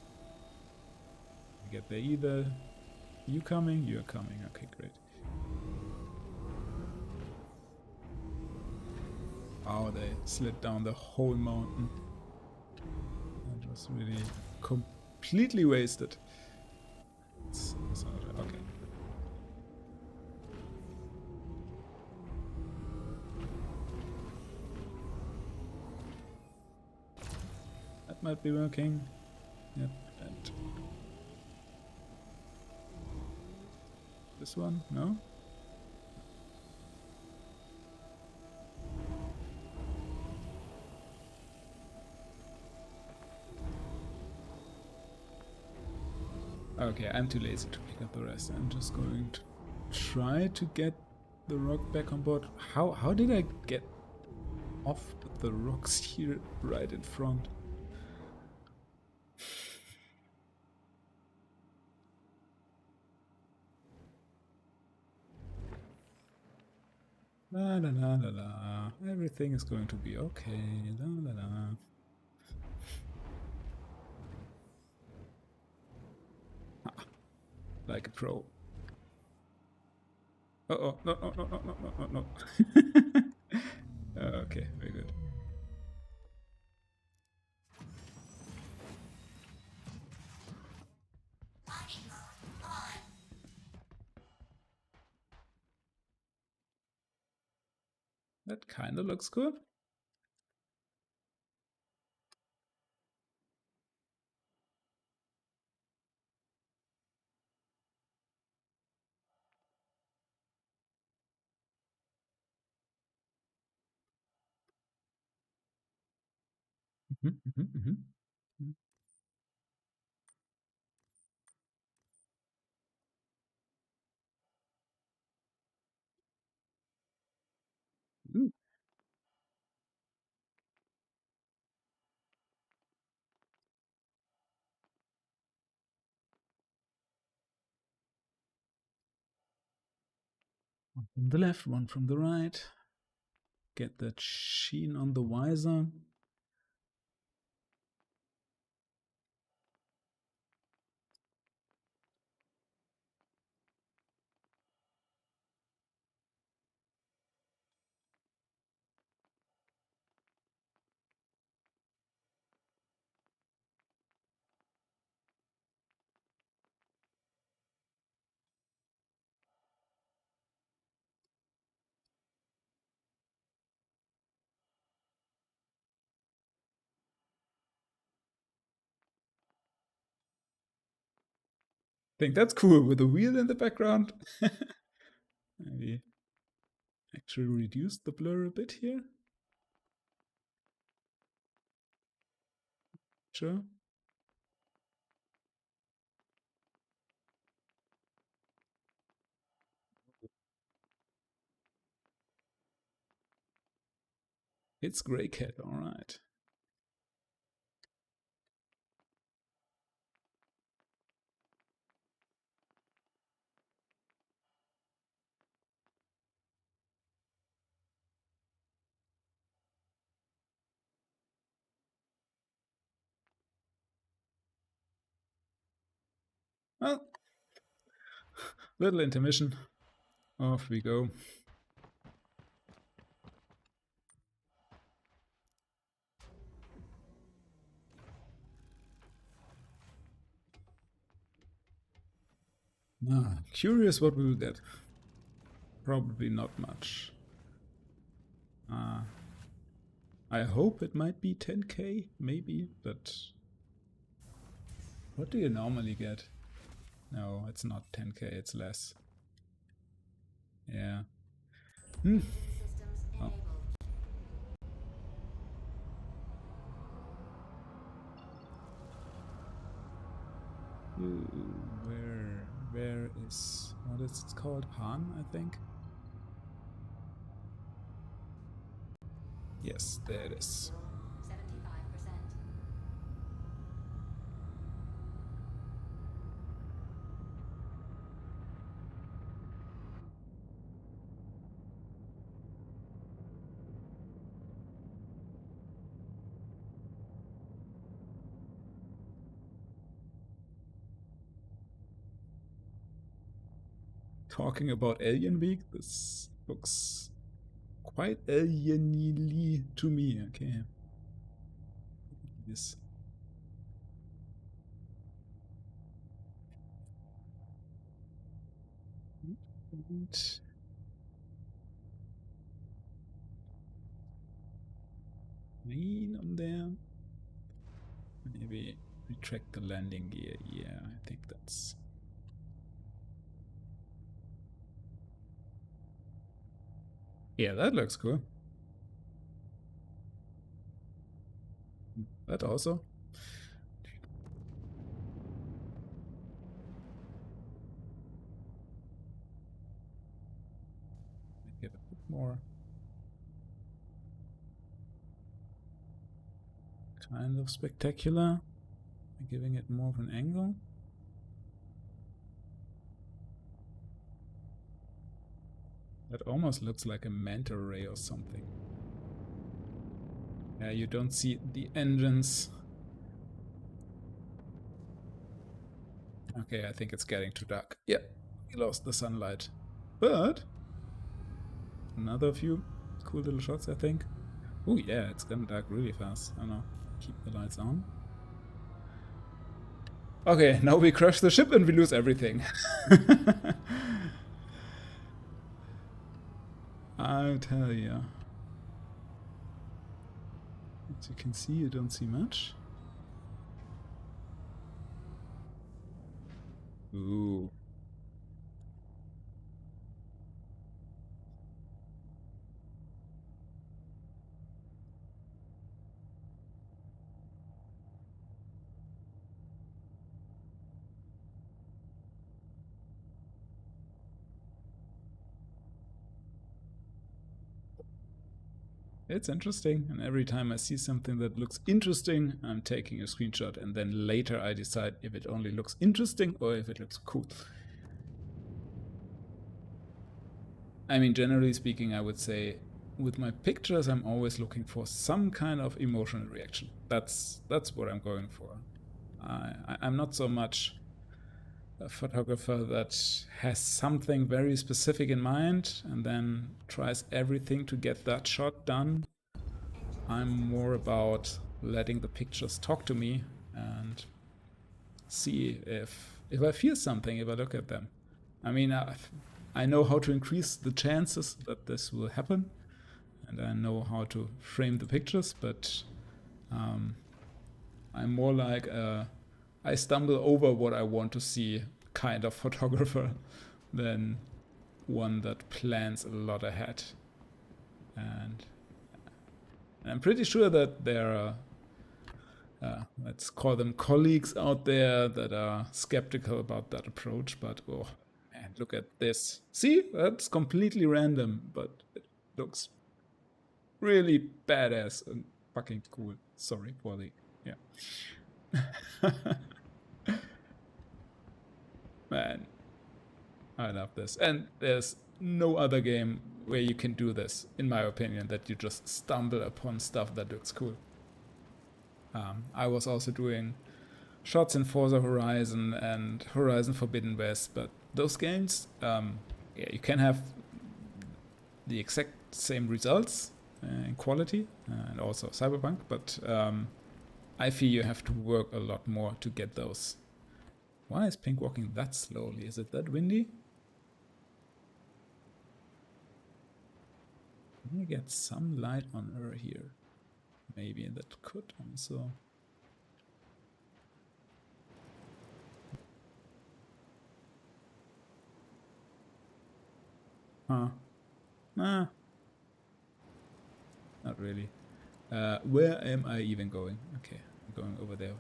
get there either. You coming? You're coming. Okay, great. Oh, they slid down the whole mountain. That was really completely wasted. Okay. That might be working. Yep, and this one? No? Okay, I'm too lazy to pick up the rest. I'm just going to try to get the rock back on board. How did I get off the rocks here right in front? La la la la la. Everything is going to be okay. La la la. Like a pro. Uh-oh, no, no, no, no, no, no, no, no. Okay, very good. Mining mode on. That kind of looks good. Ooh. One from the left, one from the right. Get that sheen on the visor. Think that's cool with the wheel in the background. Maybe actually reduce the blur a bit here. Sure. It's Grey Cat, all right. Well, Little intermission. Off we go. Curious what we will get. Probably not much. I hope it might be 10k, maybe, but what do you normally get? No, it's not 10k, it's less. Yeah. Systems enabled. Ooh, where is, what is it called? Han, I think? Yes, there it is. 75%. Talking about Alien Week, this looks quite alien-y to me. Okay. This. Main on there. Maybe retract the landing gear. Yeah, I think that's. Yeah, that looks cool. That also. Get a bit more. Kind of spectacular. Giving it more of an angle. That almost looks like a manta ray or something. Yeah, you don't see the engines. Okay, I think it's getting too dark. Yeah, we lost the sunlight. But another few cool little shots, I think. Oh yeah, it's gonna dark really fast. I don't know. Keep the lights on. Okay, now we crash the ship and we lose everything. I'll tell you. As you can see, you don't see much. Ooh. It's interesting, and every time I see something that looks interesting, I'm taking a screenshot, and then later I decide if it only looks interesting or if it looks cool. I mean, generally speaking, I would say with my pictures, I'm always looking for some kind of emotional reaction. That's what I'm going for. I'm not so much a photographer that has something very specific in mind and then tries everything to get that shot done. I'm more about letting the pictures talk to me and see if I feel something if I look at them. I mean, I know how to increase the chances that this will happen, and I know how to frame the pictures, but I'm more like I stumble over what I want to see kind of photographer than one that plans a lot ahead. And I'm pretty sure that there are, let's call them colleagues out there that are skeptical about that approach, but oh man, look at this. See, that's completely random, but it looks really badass and fucking cool. Sorry for the, yeah. Man, I love this. And there's no other game where you can do this, in my opinion, that you just stumble upon stuff that looks cool. I was also doing shots in Forza Horizon and Horizon Forbidden West, but those games, yeah, you can have the exact same results in quality and also Cyberpunk, but I feel you have to work a lot more to get those. Why is Pink walking that slowly? Is it that windy? Can I get some light on her here? Maybe that could also... Huh. Nah. Not really. Where am I even going? Okay, I'm going over there.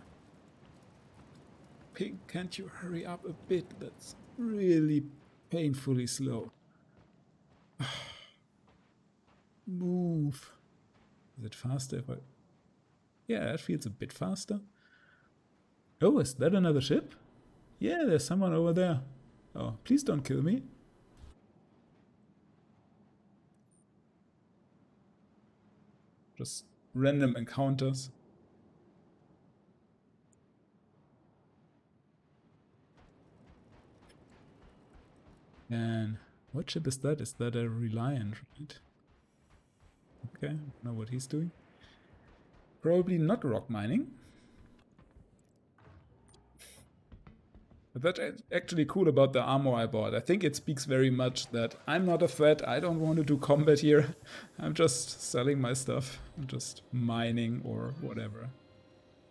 Pink, can't you hurry up a bit? That's really painfully slow. Move. Is it faster if I... Yeah, that feels a bit faster. Oh, is that another ship? Yeah, there's someone over there. Oh, please don't kill me. Just random encounters. And what ship is that? Is that a Reliant, right? Okay, I don't know what he's doing. Probably not ROC mining. But that's actually cool about the armor I bought. I think it speaks very much that I'm not a threat. I don't want to do combat here. I'm just selling my stuff. I'm just mining or whatever.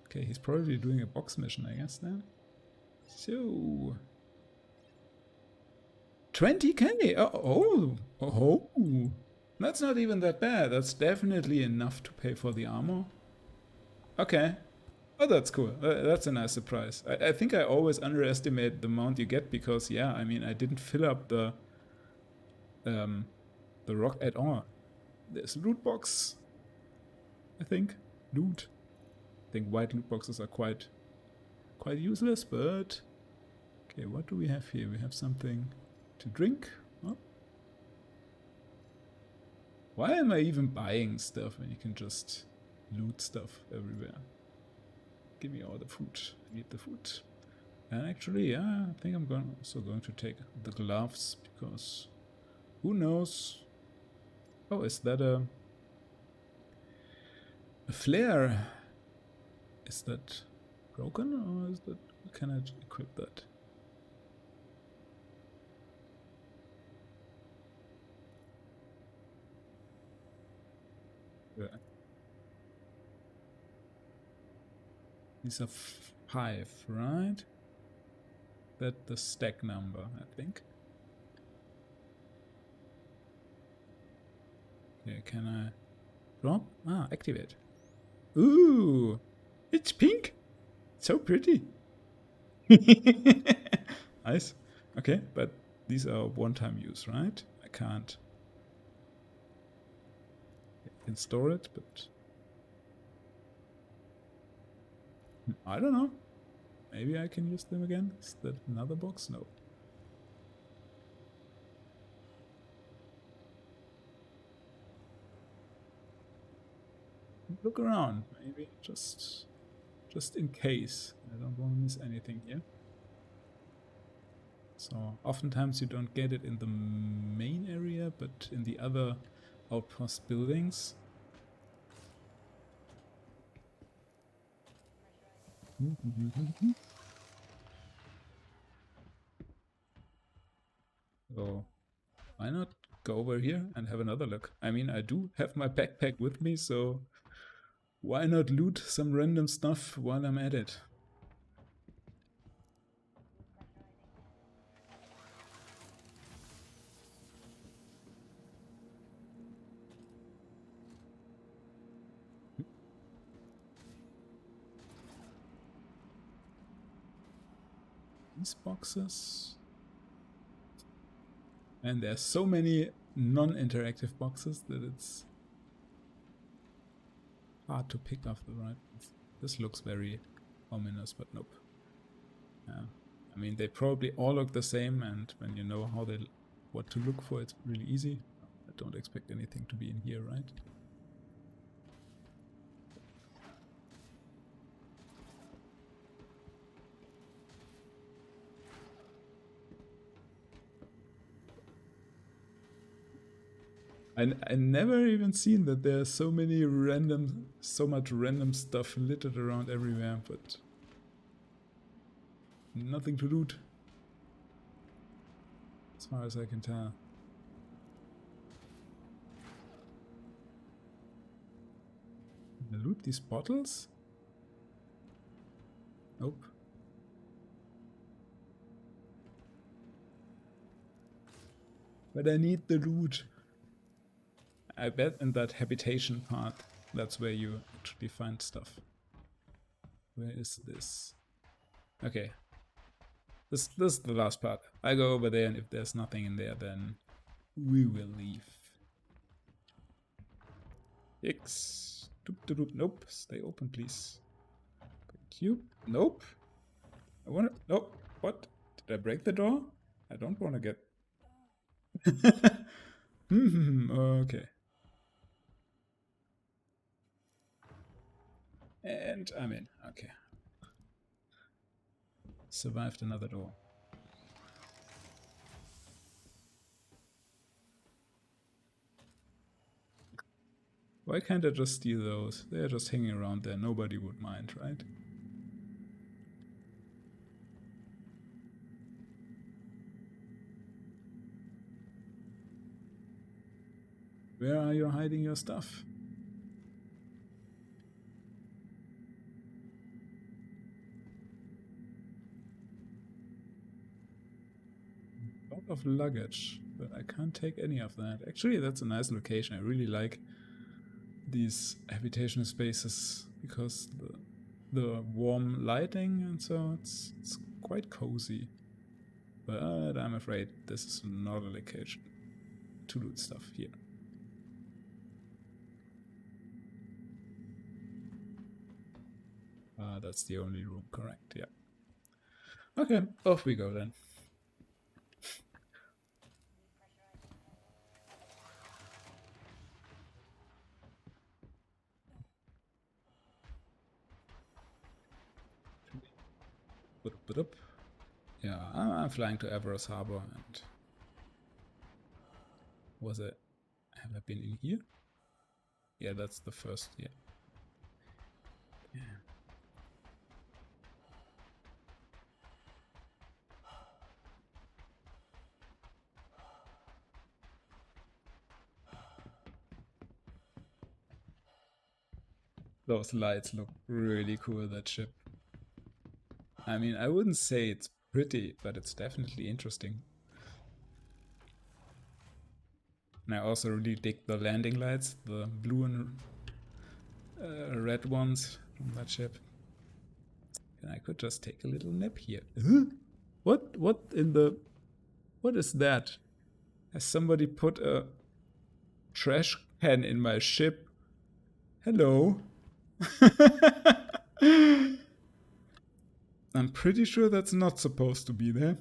Okay, he's probably doing a box mission, I guess, then. So... 20k! Oh! That's not even that bad. That's definitely enough to pay for the armor. Okay. Oh, that's cool. That's a nice surprise. I think I always underestimate the amount you get because, yeah, I mean, I didn't fill up the ROC at all. There's a loot box, I think. Loot. I think white loot boxes are quite useless, but... Okay, what do we have here? We have something to drink. Oh. Why am I even buying stuff when you can just loot stuff everywhere? Give me all the food. I need the food. And actually, yeah, I think I'm also going to take the gloves because who knows? Oh, is that a flare? Is that broken or is that... Can I equip that? Yeah. These are 5, right? That's the stack number, I think. Okay, can I drop? Ah, activate. Ooh, it's pink. So pretty. Nice. Okay, but these are one-time use, right? I can't install it, but I don't know. Maybe I can use them again. Is that another box? No. Look around. Maybe just in case. I don't want to miss anything here. So oftentimes you don't get it in the main area, but in the other outpost buildings. So why not go over here and have another look? I mean, I do have my backpack with me, so why not loot some random stuff while I'm at it? These boxes. And there's so many non-interactive boxes that it's hard to pick off the right ones. This looks very ominous, but nope. Yeah. I mean, they probably all look the same, and when you know what to look for, it's really easy. I don't expect anything to be in here, right? I never even seen that there's so much random stuff littered around everywhere, but nothing to loot, as far as I can tell. Can I loot these bottles? Nope. But I need the loot. I bet in that habitation part, that's where you actually find stuff. Where is this? Okay. This is the last part. I go over there, and if there's nothing in there, then we will leave. X. Doop, doop, doop. Nope. Stay open, please. Thank you. Nope. I wanna. Nope. What? Did I break the door? I don't wanna get. Okay. And I'm in. Okay. Survived another door. Why can't I just steal those? They're just hanging around there. Nobody would mind, right? Where are you hiding your stuff? A lot of luggage, but I can't take any of that. Actually, that's a nice location. I really like these habitational spaces because the warm lighting, and so it's quite cozy. But I'm afraid this is not a location to loot stuff here. That's the only room, correct, yeah. Okay, off we go then. Yeah, I'm flying to Everest Harbor, and have I been in here? Yeah, that's the first, yeah. Those lights look really cool, that ship. I mean, I wouldn't say it's pretty, but it's definitely interesting. And I also really dig the landing lights, the blue and red ones from that ship. And I could just take a little nap here. Huh? What is that? Has somebody put a trash can in my ship? Hello? I'm pretty sure that's not supposed to be there.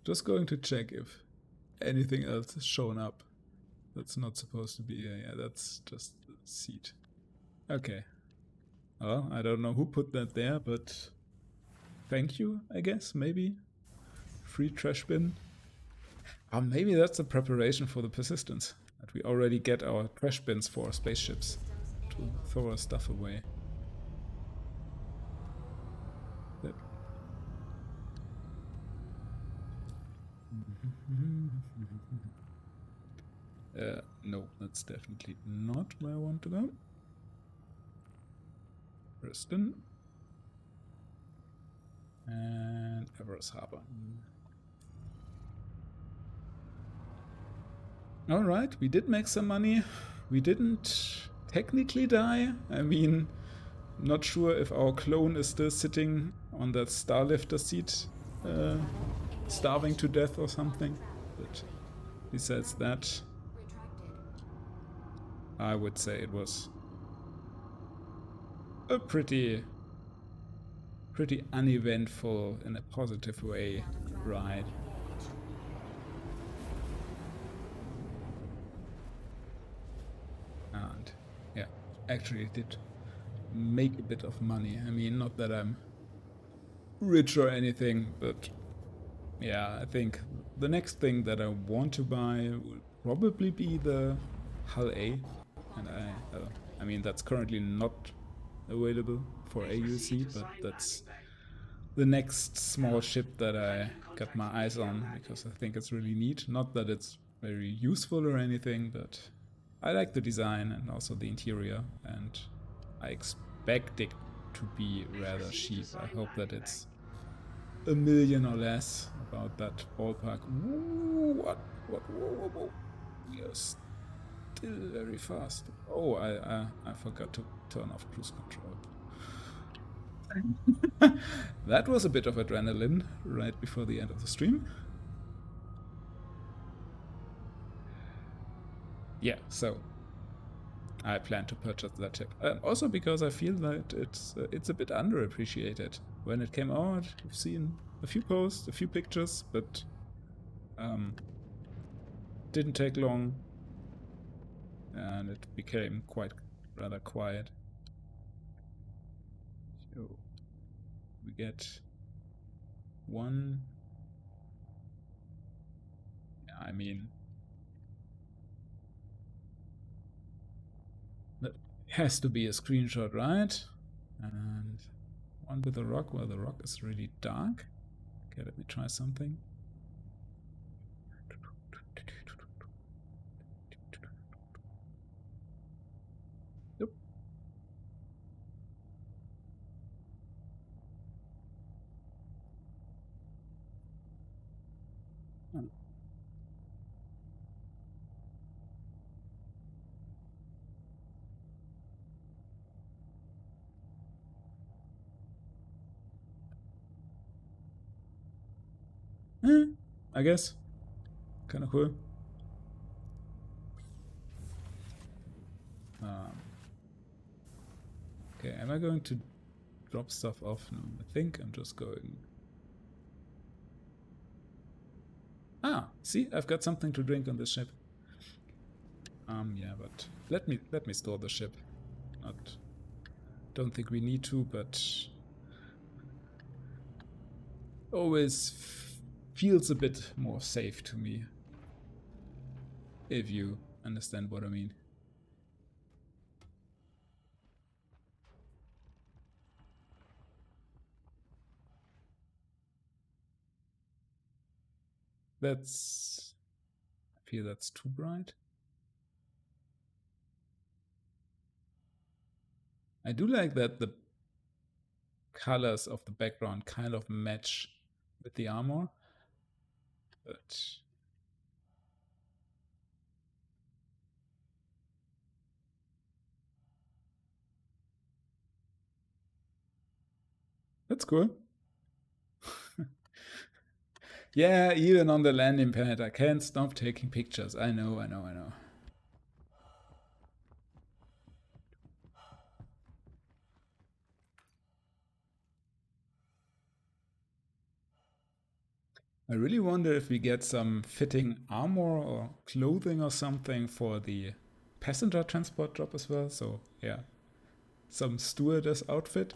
Just going to check if anything else has shown up. That's not supposed to be. Yeah, that's just the seat. Okay. Well, I don't know who put that there, but thank you, I guess, maybe. Free trash bin. Or maybe that's a preparation for the persistence. That we already get our trash bins for spaceships to throw our stuff away. No, that's definitely not where I want to go. Preston. And Everest Harbor. Alright, we did make some money. We didn't technically die. I mean, not sure if our clone is still sitting on that Starlifter seat, starving to death or something. But besides that, I would say it was a pretty uneventful, in a positive way, ride. And yeah, actually it did make a bit of money. I mean, not that I'm rich or anything, but yeah, I think the next thing that I want to buy will probably be the Hull A, and I mean that's currently not available for AUC, but that's the next small ship that I got my eyes on because I think it's really neat. Not that it's very useful or anything, but I like the design and also the interior, and I expect it to be rather cheap. I hope that it's $1 million or less, about that ballpark. Ooh, what? Whoa. We are still very fast. Oh, I forgot to turn off cruise control. That was a bit of adrenaline right before the end of the stream. Yeah, so I plan to purchase that chip. Also because I feel that it's a bit underappreciated. When it came out, we've seen a few posts, a few pictures, but didn't take long, and it became rather quiet. So we get one. I mean, that has to be a screenshot, right? And one with a rock. Well, the rock is really dark. Okay, let me try something. Yep. I guess. Kind of cool. Okay, am I going to drop stuff off? No, I think I'm just going. Ah, see, I've got something to drink on this ship. Yeah, but let me store the ship. Don't think we need to, but always feels a bit more safe to me. If you understand what I mean. I feel that's too bright. I do like that the colors of the background kind of match with the armor, but that's cool. Yeah, even on the landing pad, I can't stop taking pictures. I know. I really wonder if we get some fitting armor or clothing or something for the passenger transport job as well. So yeah, some stewardess outfit.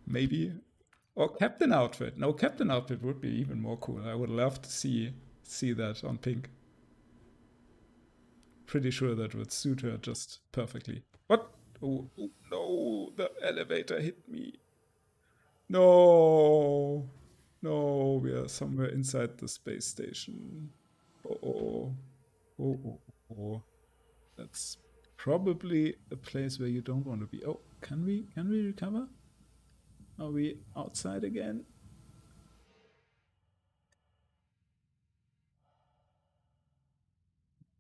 Maybe. Or captain outfit. No, captain outfit would be even more cool. I would love to see that on Pink. Pretty sure that would suit her just perfectly. What? Oh no, the elevator hit me. No. No, we are somewhere inside the space station. Oh. That's probably a place where you don't want to be. Oh, can we recover? Are we outside again?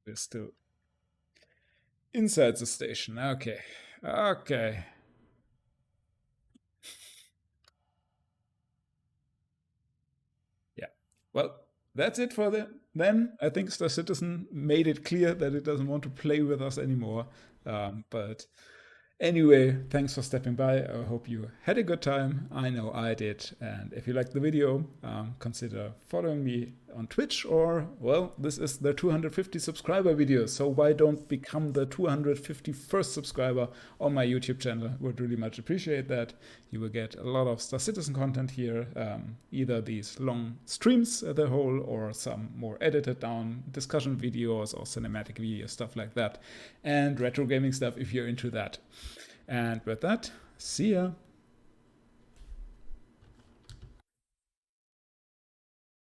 We're still inside the station. Okay. Yeah. Well, that's it for then. I think Star Citizen made it clear that it doesn't want to play with us anymore. But anyway, thanks for stepping by. I hope you had a good time. I know I did. And if you liked the video, consider following me on Twitch, or, well, this is the 250 subscriber video, so why don't become the 251st subscriber on my YouTube channel? Would really much appreciate that. You will get a lot of Star Citizen content here, either these long streams as a whole, or some more edited down discussion videos or cinematic videos, stuff like that, and retro gaming stuff if you're into that. And with that, see ya!